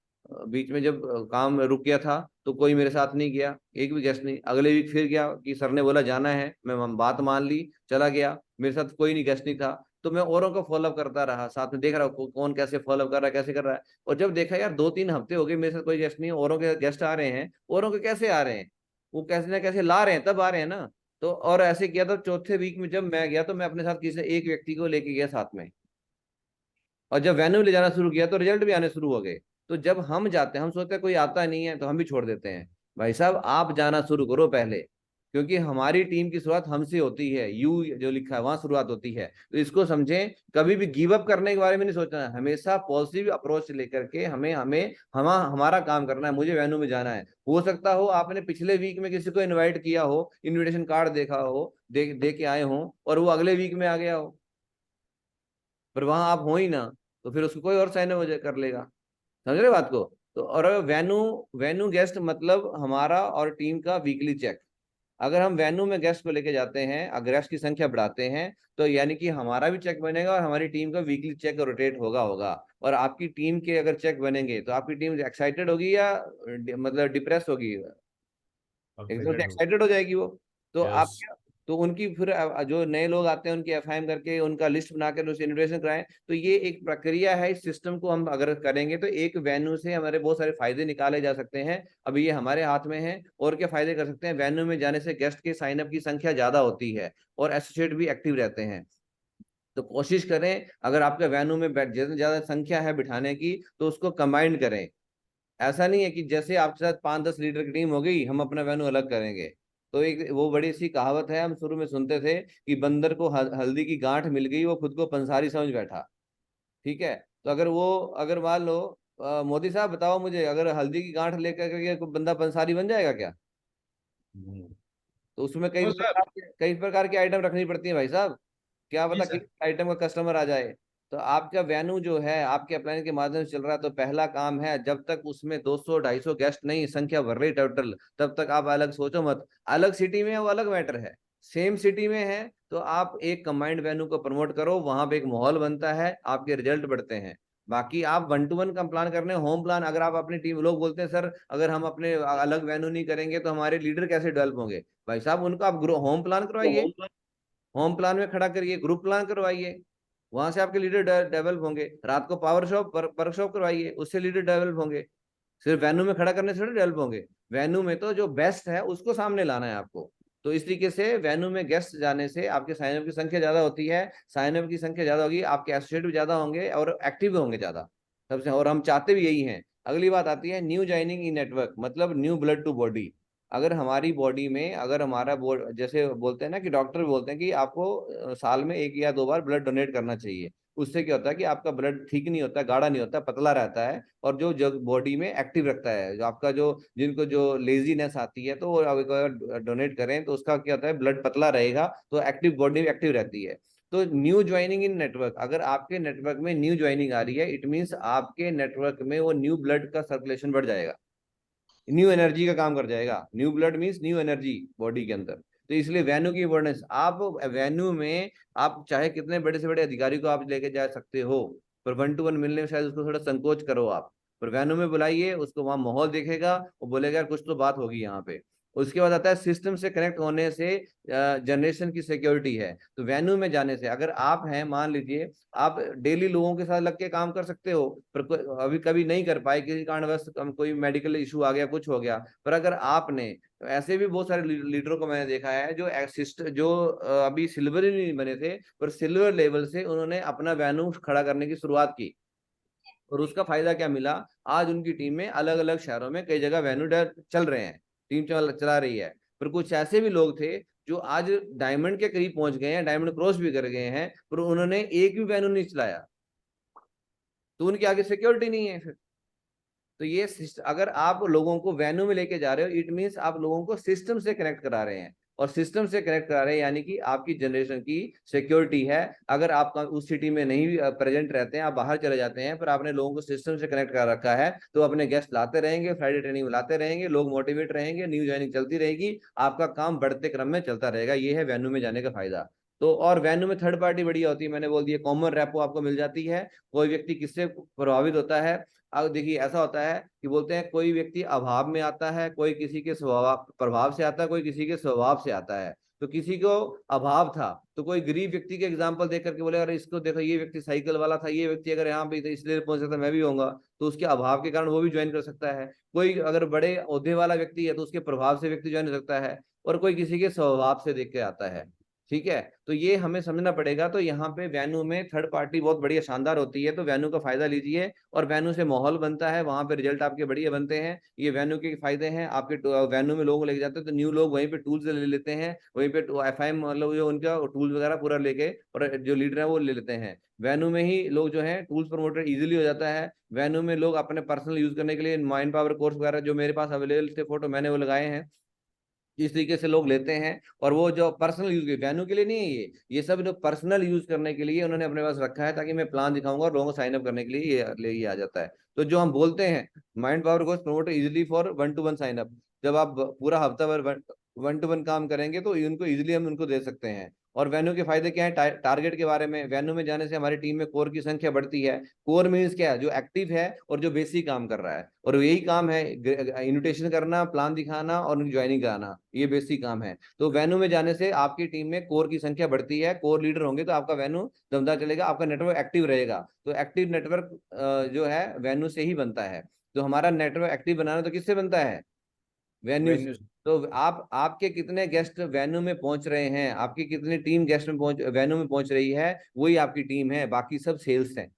बीच में जब काम रुक गया था तो कोई मेरे साथ नहीं गया, एक भी गेस्ट नहीं। अगले वीक फिर गया कि सर ने बोला जाना है, मैं बात मान ली, चला गया, मेरे साथ कोई नहीं, गेस्ट नहीं था। तो मैं औरों को फॉलोअप करता रहा, साथ में देख रहा हूँ कौन कैसे फॉलोअप कर रहा है, कैसे कर रहा है। और जब देखा यार 2-3 हफ्ते हो गए मेरे साथ कोई गेस्ट नहीं है, औरों के गेस्ट आ रहे हैं, औरों के कैसे आ रहे हैं, वो कैसे ना कैसे ला रहे हैं, तब आ रहे हैं ना। तो और ऐसे किया, तो चौथे वीक में जब मैं गया तो मैं अपने साथ किसी एक व्यक्ति को लेके गया साथ में, और जब वेन्यू ले जाना शुरू किया तो रिजल्ट भी आने शुरू हो गए। तो जब हम जाते हैं, हम सोचते हैं कोई आता नहीं है तो हम भी छोड़ देते हैं। भाई साहब आप जाना शुरू करो पहले, क्योंकि हमारी टीम की शुरुआत हमसे होती है, यू जो लिखा है वहां शुरुआत होती है। तो इसको समझें, कभी भी गिव अप करने के बारे में नहीं सोचना है, हमेशा पॉजिटिव अप्रोच लेकर के हमें हमें हमारा काम करना है। मुझे वेन्यू में जाना है, हो सकता हो आपने पिछले वीक में किसी को इनवाइट किया हो, इनविटेशन कार्ड देखा हो, दे के आए हो, और वो अगले वीक में आ गया हो, पर वहां आप हो ही ना, तो फिर उसको कोई और साइन हो कर लेगा। समझ रहे बात को? तो और वेन्यू, वेन्यू गेस्ट मतलब हमारा और टीम का वीकली चेक। अगर हम वेन्यू में गेस्ट को लेके जाते हैं, अगर गेस्ट की संख्या बढ़ाते हैं, तो यानी कि हमारा भी चेक बनेगा और हमारी टीम का वीकली चेक रोटेट होगा। और आपकी टीम के अगर चेक बनेंगे तो आपकी टीम एक्साइटेड होगी या मतलब डिप्रेस होगी? एकदम से Excited हो। एक्साइटेड हो जाएगी वो। तो आप Yes. क्या, तो उनकी फिर जो नए लोग आते हैं उनकी एफआईएम करके उनका लिस्ट बनाकर उसे इनविटेशन कराएं। तो ये एक प्रक्रिया है, इस सिस्टम को हम अगर करेंगे तो एक वेन्यू से हमारे बहुत सारे फायदे निकाले जा सकते हैं। अभी ये हमारे हाथ में है। और क्या फायदे कर सकते हैं? वेन्यू में जाने से गेस्ट के साइन अप की संख्या ज्यादा होती है और एसोसिएट भी एक्टिव रहते हैं। तो कोशिश करें, अगर आपके वेन्यू में जितनी ज्यादा संख्या है बिठाने की, तो उसको कंबाइंड करें। ऐसा नहीं है कि जैसे आपके साथ 5-10 लीटर की टीम हो गई हम अपना वेन्यू अलग करेंगे। तो एक वो बड़ी सी कहावत है, हम शुरू में सुनते थे कि बंदर को हल्दी की गांठ मिल गई, वो खुद को पंसारी समझ बैठा। ठीक है, तो अगर वो, अगर मान लो मोदी साहब बताओ मुझे, अगर हल्दी की गांठ लेकर के कोई बंदा पंसारी बन जाएगा क्या? हम्म। तो उसमें तो सर, कई प्रकार के आइटम रखनी पड़ती है भाई साहब। क्या जी पता किस सर। आइटम का कस्टमर आ जाए। तो आपका वेन्यू जो है आपके अप्लायंस के माध्यम से चल रहा है, तो पहला काम है, जब तक उसमें 200-250 गेस्ट नहीं संख्या बढ़ रही टोटल, तब तक आप अलग सोचो मत। अलग सिटी में है वो अलग मैटर है, सेम सिटी में है तो आप एक कंबाइंड वेन्यू को प्रमोट करो, वहां पे एक माहौल बनता है, आपके रिजल्ट बढ़ते हैं। बाकी आप 1-to-1 का प्लान करने, होम प्लान अगर आप अपनी टीम, लोग बोलते हैं सर अगर हम अपने अलग वेन्यू नहीं करेंगे तो हमारे लीडर कैसे डेवलप होंगे? भाई साहब उनका आप होम प्लान करवाइए, होम प्लान में खड़ा करिए, ग्रुप प्लान करवाइए, वहां से आपके लीडर डेवलप होंगे। रात को पावर शॉप वर्कशॉप करवाइए, उससे लीडर डेवलप होंगे। सिर्फ वेन्यू में खड़ा करने से थोड़ी डेवलप होंगे। वेन्यू में तो जो बेस्ट है उसको सामने लाना है आपको। तो इस तरीके से वेन्यू में गेस्ट जाने से आपके साइन अप की संख्या ज्यादा होती है, साइन अप की संख्या ज्यादा होगी, आपके एसोसिएट भी ज्यादा होंगे और एक्टिव भी होंगे ज्यादा सबसे, और हम चाहते भी यही हैं। अगली बात आती है न्यू ज्वाइनिंग इन नेटवर्क, मतलब न्यू ब्लड टू बॉडी। अगर हमारी बॉडी में, अगर हमारा जैसे बोलते हैं ना कि डॉक्टर भी बोलते हैं कि आपको साल में 1 या 2 बार ब्लड डोनेट करना चाहिए। उससे क्या होता है कि आपका ब्लड ठीक नहीं होता, गाढ़ा नहीं होता, पतला रहता है, और जो बॉडी में एक्टिव रखता है, जो आपका जो, जिनको जो लेजीनेस आती है तो वो अगर डोनेट करें तो उसका क्या होता है, ब्लड पतला रहेगा तो एक्टिव, बॉडी एक्टिव रहती है। तो न्यू ज्वाइनिंग इन नेटवर्क, अगर आपके नेटवर्क में न्यू ज्वाइनिंग आ रही है, इट मीन्स आपके नेटवर्क में वो न्यू ब्लड का सर्कुलेशन बढ़ जाएगा, न्यू एनर्जी का काम कर जाएगा। New blood means new energy body के अंदर। तो इसलिए वेन्यू की इम्पोर्टेंस, आप वेन्यू में आप चाहे कितने बड़े से बड़े अधिकारी को आप लेके जा सकते हो, पर 1-to-1 मिलने में शायद उसको थोड़ा संकोच करो आप। पर वेन्यू में बुलाइए उसको, वहां माहौल देखेगा, वो बोलेगा यार कुछ तो बात होगी यहाँ पे। उसके बाद आता है सिस्टम से कनेक्ट होने से जनरेशन की सिक्योरिटी है। तो वेन्यू में जाने से अगर आप हैं, मान लीजिए आप डेली लोगों के साथ लग के काम कर सकते हो, पर अभी कभी नहीं कर पाए किसी कारणवश, कोई मेडिकल इशू आ गया, कुछ हो गया, पर अगर आपने, ऐसे भी बहुत सारे लीडरों को मैंने देखा है जो जो अभी सिल्वर ही नहीं बने थे, पर सिल्वर लेवल से उन्होंने अपना वेन्यू खड़ा करने की शुरुआत की। और उसका फायदा क्या मिला? आज उनकी टीम में अलग अलग शहरों में कई जगह वेन्यू चल रहे हैं, टीम चला रही है। पर कुछ ऐसे भी लोग थे जो आज डायमंड के करीब पहुंच गए हैं, डायमंड क्रॉस भी कर गए हैं, पर उन्होंने एक भी वेन्यू नहीं चलाया, तो उनकी आगे सिक्योरिटी नहीं है फिर। तो ये अगर आप लोगों को वेन्यू में लेके जा रहे हो, इट मीन्स आप लोगों को सिस्टम से कनेक्ट करा रहे हैं। और सिस्टम से कनेक्ट करा रहे हैं, यानी कि आपकी जनरेशन की सिक्योरिटी है। अगर आप उस सिटी में नहीं प्रेजेंट रहते हैं, आप बाहर चले जाते हैं, पर आपने लोगों को सिस्टम से कनेक्ट कर रखा है, तो अपने गेस्ट लाते रहेंगे, फ्राइडे ट्रेनिंग लाते रहेंगे, लोग मोटिवेट रहेंगे, न्यू ज्वाइनिंग चलती रहेगी, आपका काम बढ़ते क्रम में चलता रहेगा। ये है वेन्यू में जाने का फायदा। तो और वेन्यू में थर्ड पार्टी बढ़िया होती है, मैंने बोल दिया, कॉमन रेपो आपको मिल जाती है। कोई व्यक्ति किससे प्रभावित होता है, अब देखिए ऐसा होता है कि बोलते हैं कोई व्यक्ति अभाव में आता है, कोई किसी के स्वभाव प्रभाव से आता है, कोई किसी के स्वभाव से आता है। तो किसी को अभाव था तो कोई गरीब व्यक्ति के एग्जाम्पल देख करके बोले अरे इसको देखो, ये व्यक्ति साइकिल वाला था, ये व्यक्ति अगर यहाँ पे इसलिए पहुंच सकता मैं भी होऊंगा, तो उसके अभाव के कारण वो भी ज्वाइन कर सकता है। कोई अगर बड़े ओहदे वाला व्यक्ति है तो उसके प्रभाव से व्यक्ति ज्वाइन कर सकता है, और कोई किसी के स्वभाव से देख के आता है। ठीक है, तो ये हमें समझना पड़ेगा। तो यहाँ पे वेन्यू में थर्ड पार्टी बहुत बढ़िया शानदार होती है, तो वेन्यू का फायदा लीजिए। और वेन्यू से माहौल बनता है, वहां पे रिजल्ट आपके बढ़िया बनते हैं। ये वेन्यू के फायदे हैं। आपके वेन्यू में लोगों को लेके जाते हैं तो न्यू लोग वहीं पे टूल्स ले लेते हैं, वहीं पे एफआईएम मतलब जो उनका टूल्स वगैरह पूरा लेके, और जो लीडर है वो ले लेते हैं। वेन्यू में ही लोग जो है टूल्स प्रमोटर इजीली हो जाता है। वेन्यू में लोग अपने पर्सनल यूज करने के लिए माइंड पावर कोर्स वगैरह जो मेरे पास अवेलेबल थे, फोटो मैंने वो लगाए हैं, इस तरीके से लोग लेते हैं। और वो जो पर्सनल यूज के वेन्यू के लिए नहीं है, ये सब जो पर्सनल यूज करने के लिए उन्होंने अपने पास रखा है, ताकि मैं प्लान दिखाऊंगा और लोगों को साइन अप करने के लिए ये आ जाता है। तो जो हम बोलते हैं mind power course promote easily for 1-to-1 sign up, जब आप पूरा हफ्ता भर 1-to-1 काम करेंगे तो उनको इजिली हम उनको दे सकते हैं। और वेन्यू के फायदे क्या है, टारगेट के बारे में, वेन्यू में जाने से हमारी टीम में कोर की संख्या बढ़ती है। कोर मीन्स क्या है, जो एक्टिव है और जो बेसिक काम कर रहा है, और यही काम है इन्विटेशन करना, प्लान दिखाना और ज्वाइनिंग कराना, ये बेसिक काम है। तो वेन्यू में जाने से आपकी टीम में कोर की संख्या बढ़ती है, कोर लीडर होंगे तो आपका वेन्यू दमदार चलेगा, आपका नेटवर्क एक्टिव रहेगा। तो एक्टिव नेटवर्क जो है वेन्यू से ही बनता है। तो हमारा नेटवर्क एक्टिव बनाना तो किससे बनता है, वेन्यू से। तो आप आपके कितने गेस्ट वेन्यू में पहुंच रहे हैं, आपकी कितनी टीम गेस्ट में पहुंच वेन्यू में पहुंच रही है, वही आपकी टीम है, बाकी सब सेल्स है।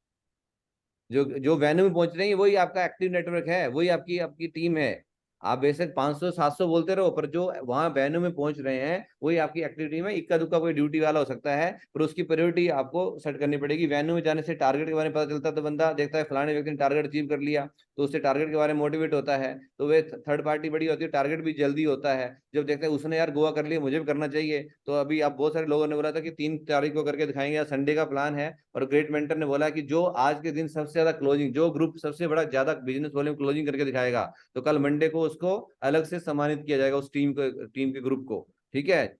जो जो वेन्यू में पहुंच रही है वही आपका एक्टिव नेटवर्क है, वही आपकी आपकी टीम है। आप बेशक 500-700 बोलते रहो, पर जो वहां वेन्यू में पहुंच रहे हैं वही आपकी एक्टिव टीम है। इक्का दुक्का कोई ड्यूटी वाला हो सकता है, पर उसकी प्रायोरिटी आपको सेट करनी पड़ेगी। वेन्यू में जाने से टारगेट के बारे में पता चलता है, तो बंदा देखता है फलाने व्यक्ति ने टारगेट अचीव कर लिया, तो उससे टारगेट के बारे में मोटिवेट होता है, तो वे थर्ड पार्टी बड़ी होती है, टारगेट भी जल्दी होता है। जब देखते हैं उसने यार गोवा कर लिया, मुझे भी करना चाहिए। तो अभी आप बहुत सारे लोगों ने बोला था कि 3 तारीख को करके दिखाएंगे, या संडे का प्लान है। और ग्रेट मेंटर ने बोला कि जो आज के दिन सबसे ज्यादा क्लोजिंग, जो ग्रुप सबसे बड़ा ज्यादा बिजनेस वॉल्यूम क्लोजिंग करके दिखाएगा, तो कल मंडे को उसको अलग से सम्मानित किया जाएगा, उस टीम के ग्रुप को। ठीक है,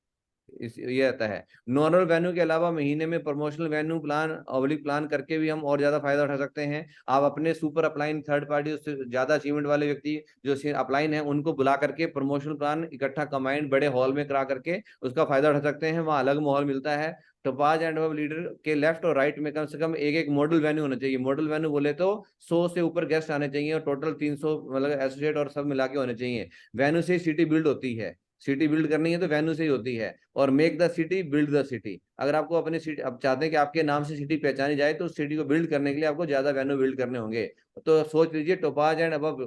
इस ये आता है। नॉर्मल वेन्यू के अलावा महीने में promotional venue plan oblique plan करके भी हम और ज्यादा फायदा उठा सकते हैं। आप अपने सुपर अपलाइन थर्ड पार्टी, उससे ज्यादा अचीवमेंट वाले व्यक्ति जो अपलाइन है उनको बुला करके प्रमोशनल प्लान इकट्ठा कंबाइंड बड़े हॉल में करा करके उसका फायदा उठा सकते हैं। वहाँ अलग माहौल मिलता है। टोपाज एंड वेब लीडर के लेफ्ट और राइट में कम से कम एक एक मॉडल वेन्यू होना चाहिए। मॉडल वेन्यू बोले तो 100 से ऊपर गेस्ट आने चाहिए, और टोटल 300 मतलब एसोसिएट और सब मिला के होने चाहिए। वेन्यू से सिटी बिल्ड होती है, सिटी बिल्ड करनी है तो वेन्यू से ही होती है। और make the city build the city, अगर आपको अपनी सिटी अब चाहते हैं कि आपके नाम से सिटी पहचानी जाए, तो उस सिटी को बिल्ड करने के लिए आपको ज्यादा वेन्यू बिल्ड करने होंगे। तो सोच लीजिए टोपाज एंड अबव,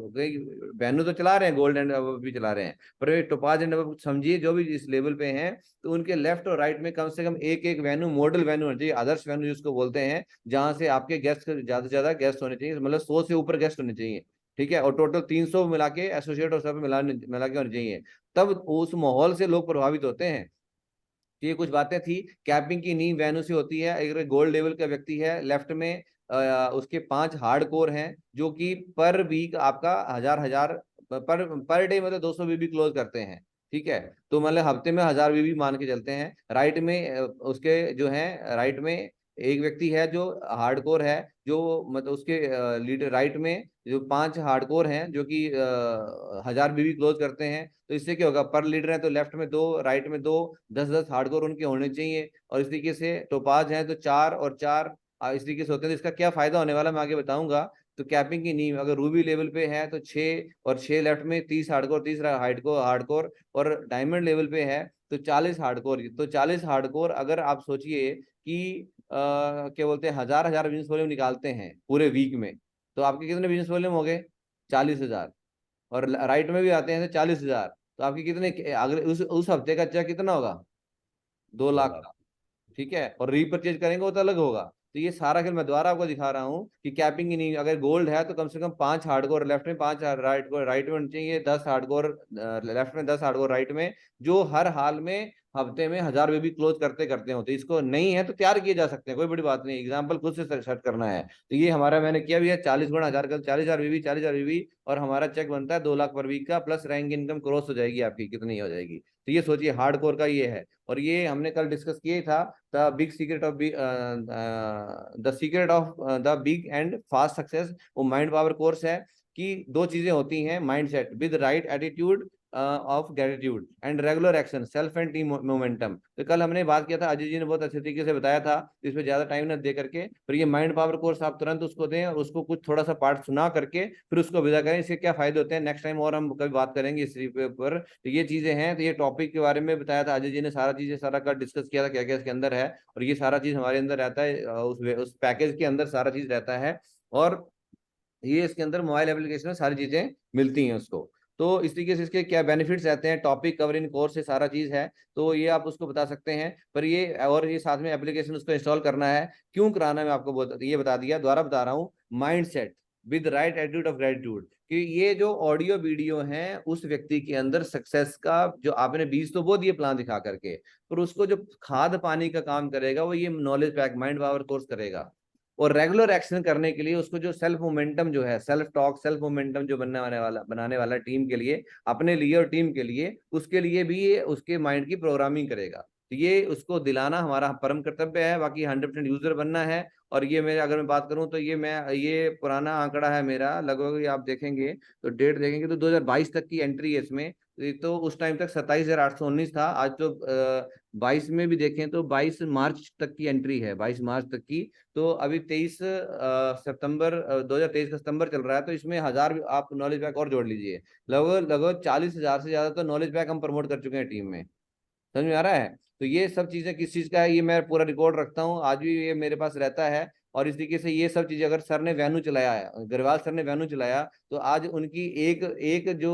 वेन्यू तो चला रहे हैं, गोल्ड एंड अबव भी चला रहे हैं, पर टोपाज एंड अबव समझिए जो भी इस लेवल पे हैं, तो उनके लेफ्ट और राइट में कम से कम एक एक वेन्यू मॉडल वेन्यू होना चाहिए, आदर्श वेन्यू जिसको बोलते हैं, जहां से आपके गेस्ट ज्यादा से ज्यादा गेस्ट होने चाहिए, मतलब 100 से ऊपर गेस्ट होने चाहिए। ठीक है, और टोटल 300 मिला के एसोसिएट और सब मिला के होने चाहिए, तब उस माहौल से लोग प्रभावित होते हैं। तो ये कुछ बातें थी। कैपिंग की नींव वेन्यू से होती है। अगर गोल्ड लेवल का व्यक्ति है, लेफ्ट में उसके 5 हार्ड कोर हैं, जो कि पर वीक आपका हजार पर डे मतलब 200 बीबी क्लोज करते हैं। ठीक है, तो मतलब हफ्ते में 1000 बीबी मान के चलते हैं। राइट में उसके जो है, राइट में एक व्यक्ति है जो हार्डकोर है, जो मतलब उसके लीडर राइट में जो 5 हार्डकोर हैं जो कि 1000 बीबी क्लोज करते हैं। तो इससे क्या होगा, पर लीडर है तो लेफ्ट में 2, राइट में 2, 10-10 हार्डकोर उनके होने चाहिए। और इस तरीके से टोपाज है तो 4 और 4 इस तरीके से होते हैं। तो इसका क्या फायदा होने वाला मैं आगे बताऊंगा। तो कैपिंग की नींव अगर रूबी लेवल पे है तो 6 और 6 लेफ्ट में 30 हार्डकोर, 30 हार्डकोर, और डायमंड लेवल पे है तो 40 हार्डकोर। तो 40 हार्डकोर अगर आप सोचिए कि क्या बोलते हैं, 1000 बिजनेस वॉल्यूम निकालते हैं पूरे वीक में, तो आपके कितने बिजनेस वॉल्यूम हो गए, 40,000। और राइट में भी आते हैं तो 40,000, तो आपके कितने अगले उस हफ्ते का चेक कितना होगा, 2 लाख का। ठीक है, और रीपरचेज करेंगे वो तो अलग होगा। तो ये सारा खेल मैं दोबारा आपको दिखा रहा हूँ कि कैपिंग ही नहीं, अगर गोल्ड है तो कम से कम 5 हार्डकोर लेफ्ट में, 5 राइट में होनी चाहिए, 10 हार्डकोर लेफ्ट में, 10 हार्डकोर राइट में, जो हर हाल में हफ्ते में 1000 भी क्लोज करते करते हो। तो इसको नहीं है तो तैयार किए जा सकते हैं, कोई बड़ी बात नहीं, एग्जाम्पल खुद से सेट करना है। तो ये हमारा मैंने किया भी है, 40 गुणा 1000 का 40,000 बीबी, 40,000 बीबी, और हमारा चेक बनता है 2 लाख पर वीक का, प्लस रैंक इनकम क्रॉस हो जाएगी आपकी, कितनी हो जाएगी। तो ये सोचिए हार्ड कोर का ये है। और ये हमने कल डिस्कस किया था, the big secret of the secret of the big and fast success, वो माइंड पावर कोर्स है। कि दो चीजें होती हैं, mind set with right attitude of gratitude and regular action, self and team momentum. तो कल हमने बात किया था, अजय जी ने बहुत अच्छे तरीके से बताया था, इसमें ज्यादा टाइम न दे करके, फिर ये माइंड पावर कोर्स आप तुरंत उसको दें और उसको कुछ थोड़ा सा पार्ट सुना करके फिर उसको विदा करें। इसके क्या फायदे होते हैं नेक्स्ट टाइम और हम कभी बात करेंगे इस पर। तो ये चीजें हैं, तो ये टॉपिक के बारे में बताया था अजय जी ने, सारा चीजें सारा कल डिस्कस किया था क्या क्या इसके अंदर है, और ये सारा चीज हमारे अंदर रहता है, उस पैकेज के अंदर सारा चीज रहता है। और ये इसके अंदर मोबाइल एप्लीकेशन में सारी चीजें मिलती हैं उसको। तो इस तरीके से इसके क्या बेनिफिट्स रहते हैं, टॉपिक कवर इन कोर्स से सारा चीज है, तो ये आप उसको बता सकते हैं। पर ये और ये साथ में एप्लीकेशन उसको इंस्टॉल करना है, क्यों कराना है मैं आपको ये बता दिया, दोबारा बता रहा हूँ। Mind set with right attitude of gratitude, कि ये जो ऑडियो वीडियो हैं उस व्यक्ति के अंदर सक्सेस का, जो आपने बीज तो बो दिए प्लान दिखा करके, पर उसको जो खाद पानी का काम करेगा वो ये knowledge pack mind power course करेगा। और रेगुलर एक्शन करने के लिए उसको जो सेल्फ मोमेंटम जो है, सेल्फ टॉक, सेल्फ मोमेंटम जो बनाने वाला टीम के लिए, अपने लिए और टीम के लिए, उसके लिए भी ये उसके माइंड की प्रोग्रामिंग करेगा। तो ये उसको दिलाना हमारा परम कर्तव्य है, बाकी 100% यूजर बनना है। और ये मेरे अगर मैं बात करूं तो ये पुराना आंकड़ा है मेरा, लगभग आप देखेंगे तो डेट देखेंगे तो 2022 तक की एंट्री है इसमें। तो उस टाइम तक 27,819 था, आज तो 22 में भी देखें तो 22 मार्च तक की एंट्री है, 22 मार्च तक की। तो अभी 23 सितंबर 2023 का सितंबर चल रहा है, तो इसमें 1000 आप नॉलेज पैक और जोड़ लीजिए, लगभग लगभग 40,000 से ज्यादा तो नॉलेज पैक हम प्रमोट कर चुके हैं टीम में। समझ में आ रहा है। तो ये सब चीजें किस चीज का है, ये मैं पूरा रिकॉर्ड रखता हूँ, आज भी ये मेरे पास रहता है। और इस तरीके से ये सब चीजें, अगर सर ने वेन्यू चलाया है, गरवाल सर ने वेन्यू चलाया, तो आज उनकी एक एक जो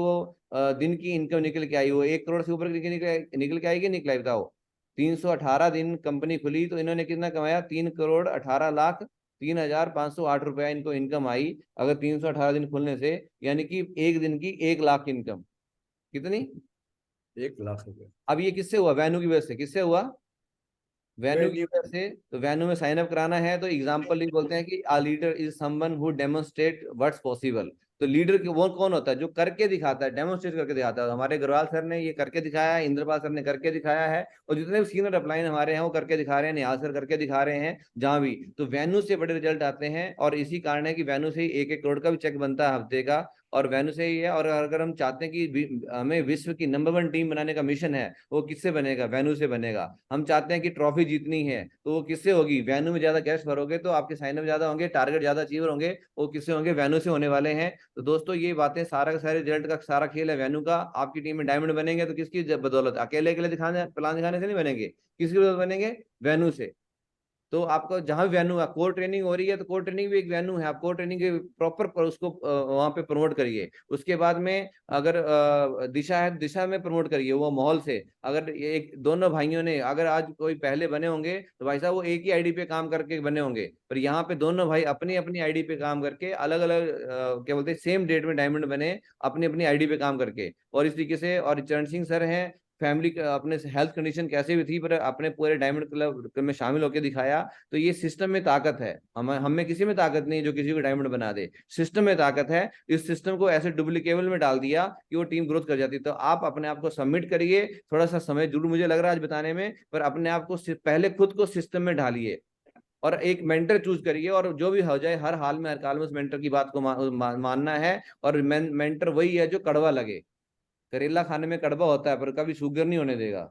दिन की इनकम निकल के आई, वो 1 करोड़ से ऊपर निकल के आएगी, निकला बताओ। 318 दिन कंपनी खुली तो इन्होंने कितना कमाया, 3,18,00,000 3,508 रुपया इनको इनकम आई, अगर 318 दिन खुलने से, यानी कि एक दिन की 1 लाख इनकम। कितनी? 1 लाख रुपए। अब ये किससे हुआ? वेन्यू की वजह से। किससे हुआ? वेन्यू की वजह से। तो वेन्यू में साइन अप कराना है तो एग्जाम्पल ही बोलते हैं कि a leader is someone who demonstrate what's possible. तो लीडर वो कौन होता है? जो करके दिखाता है, डेमोन्स्ट्रेट करके दिखाता है। हमारे अग्रवाल सर ने ये करके दिखाया है, इंद्रपाल सर ने करके दिखाया है, और जितने भी सीनियर अपलाइन हमारे हैं वो करके दिखा रहे हैं, निहाल सर करके दिखा रहे हैं, जहां भी। तो वेन्यू से बड़े रिजल्ट आते हैं, और इसी कारण है कि वेन्यू से ही 1-1 करोड़ का भी चेक बनता है हफ्ते का, और वेन्यू से ही है। और अगर हम चाहते हैं कि हमें विश्व की नंबर 1 टीम बनाने का मिशन है, वो किससे बनेगा? वेन्यू से बनेगा। हम चाहते हैं कि ट्रॉफी जीतनी है, तो वो किससे होगी? वेन्यू में ज्यादा कैश भरोगे तो आपके साइन अप ज्यादा होंगे, टारगेट ज्यादा अचीवर होंगे, वो किससे होंगे? वेन्यू से होने वाले हैं। तो दोस्तों ये बातें, सारा का सारे रिजल्ट का सारा खेल है वेन्यू का। आपकी टीम में डायमंड बनेंगे तो किसकी बदौलत? अकेले अकेले दिखाने प्लान दिखाने से नहीं बनेंगे, किसकी बदौलत बनेंगे? वेन्यू से। तो आपका जहां वेन्यू है, कोर ट्रेनिंग हो रही है तो कोर ट्रेनिंग भी एक वेन्यू है, आप कोर ट्रेनिंग के प्रॉपर उसको वहां पे प्रमोट करिए। उसके बाद में अगर दिशा है, दिशा में प्रमोट करिए वो माहौल से। अगर एक दोनों भाइयों ने, अगर आज कोई पहले बने होंगे तो भाई साहब वो एक ही आईडी पे काम करके बने होंगे, पर यहाँ पे दोनों भाई अपनी अपनी आईडी पे काम करके अलग अलग क्या बोलते हैं, सेम डेट में डायमंड बने, अपनी अपनी आईडी पे काम करके। और इस तरीके से, और चरण सिंह सर हैं, फैमिली अपने हेल्थ कंडीशन कैसे भी थी पर अपने पूरे डायमंड क्लब में शामिल होकर दिखाया। तो ये सिस्टम में ताकत है, हम में किसी में ताकत नहीं जो किसी को डायमंड बना दे, सिस्टम में ताकत है। इस सिस्टम को ऐसे डुप्लीकेबल में डाल दिया कि वो टीम ग्रोथ कर जाती। तो आप अपने आप को सबमिट करिए, थोड़ा सा समय जरूर मुझे लग रहा है आज बताने में, पर अपने आप को पहले खुद को सिस्टम में ढालिए, और एक मेंटर चूज करिए, और जो भी हो जाए हर हाल में हर काल में उस मेंटर की बात को मानना है। और मेंटर वही है जो कड़वा लगे, करेला खाने में कड़वा होता है पर कभी शुगर नहीं होने देगा,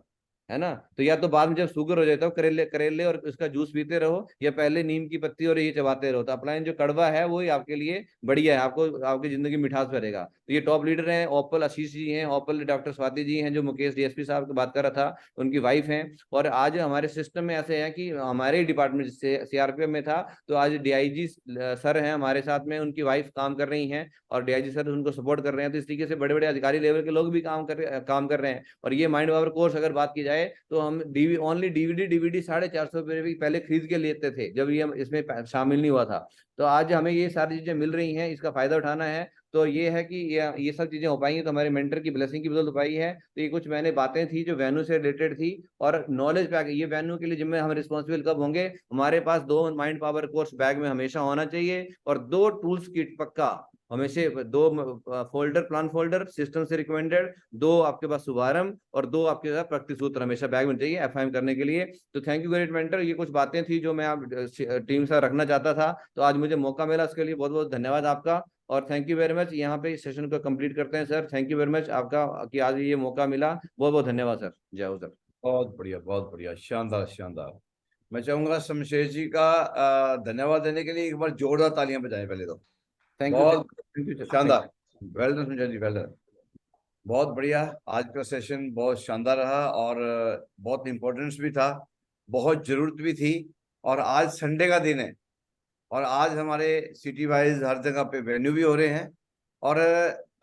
है ना। तो या तो बाद में जब शुगर हो जाता है करेले करेले और उसका जूस पीते रहो, या पहले नीम की पत्ती और ये चबाते रहो। तो अपलाइन जो कड़वा है वही आपके लिए बढ़िया है, आपको आपकी जिंदगी मिठास भरेगा। तो ये टॉप लीडर हैं, ओपल आशीष जी हैं, ओपल डॉक्टर स्वाति जी हैं, जो मुकेश डीएसपी साहब की बात कर रहा था, उनकी वाइफ हैं। और आज हमारे सिस्टम में ऐसे हैं कि हमारे ही डिपार्टमेंट से सीआरपीएफ में था, तो आज डीआईजी सर हैं हमारे साथ में, उनकी वाइफ काम कर रही हैं, और डीआईजी सर उनको सपोर्ट कर रहे हैं। तो इस तरीके से बड़े बड़े अधिकारी लेवल के लोग भी काम कर रहे हैं। और ये माइंड पावर कोर्स अगर बात की जाए जाए तो हम ओनली डीवीडी 450 रुपये भी पहले खरीद के लेते थे जब ये इसमें शामिल नहीं हुआ था। तो आज हमें ये सारी चीजें मिल रही हैं, इसका फायदा उठाना है। तो ये है कि ये सब चीजें हो पाएंगी तो हमारे मेंटर की ब्लेसिंग की बदौलत हो पाई है। तो ये कुछ मैंने बातें थी जो वेन्यू से रिलेटेड थी और नॉलेज पैक। ये वेन्यू के लिए जिम्मे हम रिस्पॉन्सिबल कब होंगे, हमारे पास 2 माइंड पावर कोर्स बैग में हमेशा होना चाहिए और 2 टूल्स किट पक्का हमेशा, 2 फोल्डर, प्लान फोल्डर सिस्टम से रिकमेंडेड, 2 आपके पास शुभारंभ और 2 आपके पास प्रैक्टिस सूत्र हमेशा बैग में चाहिए एफआईएम करने के लिए। तो थैंक यू ग्रेट मेंटर, ये कुछ बातें थी जो मैं आप टीम से रखना चाहता था, तो आज मुझे मौका मिला, उसके लिए बहुत बहुत धन्यवाद आपका और थैंक यू वेरी मच। यहाँ पे इस सेशन को कंप्लीट करते हैं sir. Thank you very much आपका कि आज ये मौका मिला, बहुत बहुत धन्यवाद सर। जय हो सर। बहुत बढ़िया, शानदार शानदार। मैं चाहूंगा शमशेर जी का धन्यवाद देने के लिए एक बार जोरदार तालियां बजाएं पहले तो। थैंक बहुत यू शानदार, वेल डन शमशेर जी, वेल डन। बहुत बढ़िया, आज का सेशन बहुत शानदार रहा और बहुत इम्पोर्टेंस भी था, बहुत जरूरत भी थी। और आज संडे का दिन है और आज हमारे सिटी वाइज हर जगह पे वेन्यू भी हो रहे हैं। और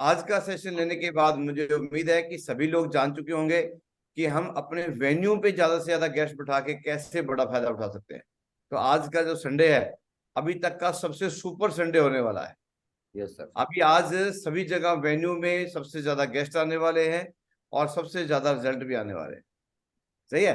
आज का सेशन लेने के बाद मुझे उम्मीद है कि सभी लोग जान चुके होंगे कि हम अपने वेन्यू पे ज्यादा से ज्यादा गेस्ट बिठा के कैसे बड़ा फायदा उठा सकते हैं। तो आज का जो संडे है अभी तक का सबसे सुपर संडे होने वाला है। Yes sir. अभी आज सभी जगह वेन्यू में सबसे ज्यादा गेस्ट आने वाले हैं और सबसे ज्यादा रिजल्ट भी आने वाले हैं। सही है।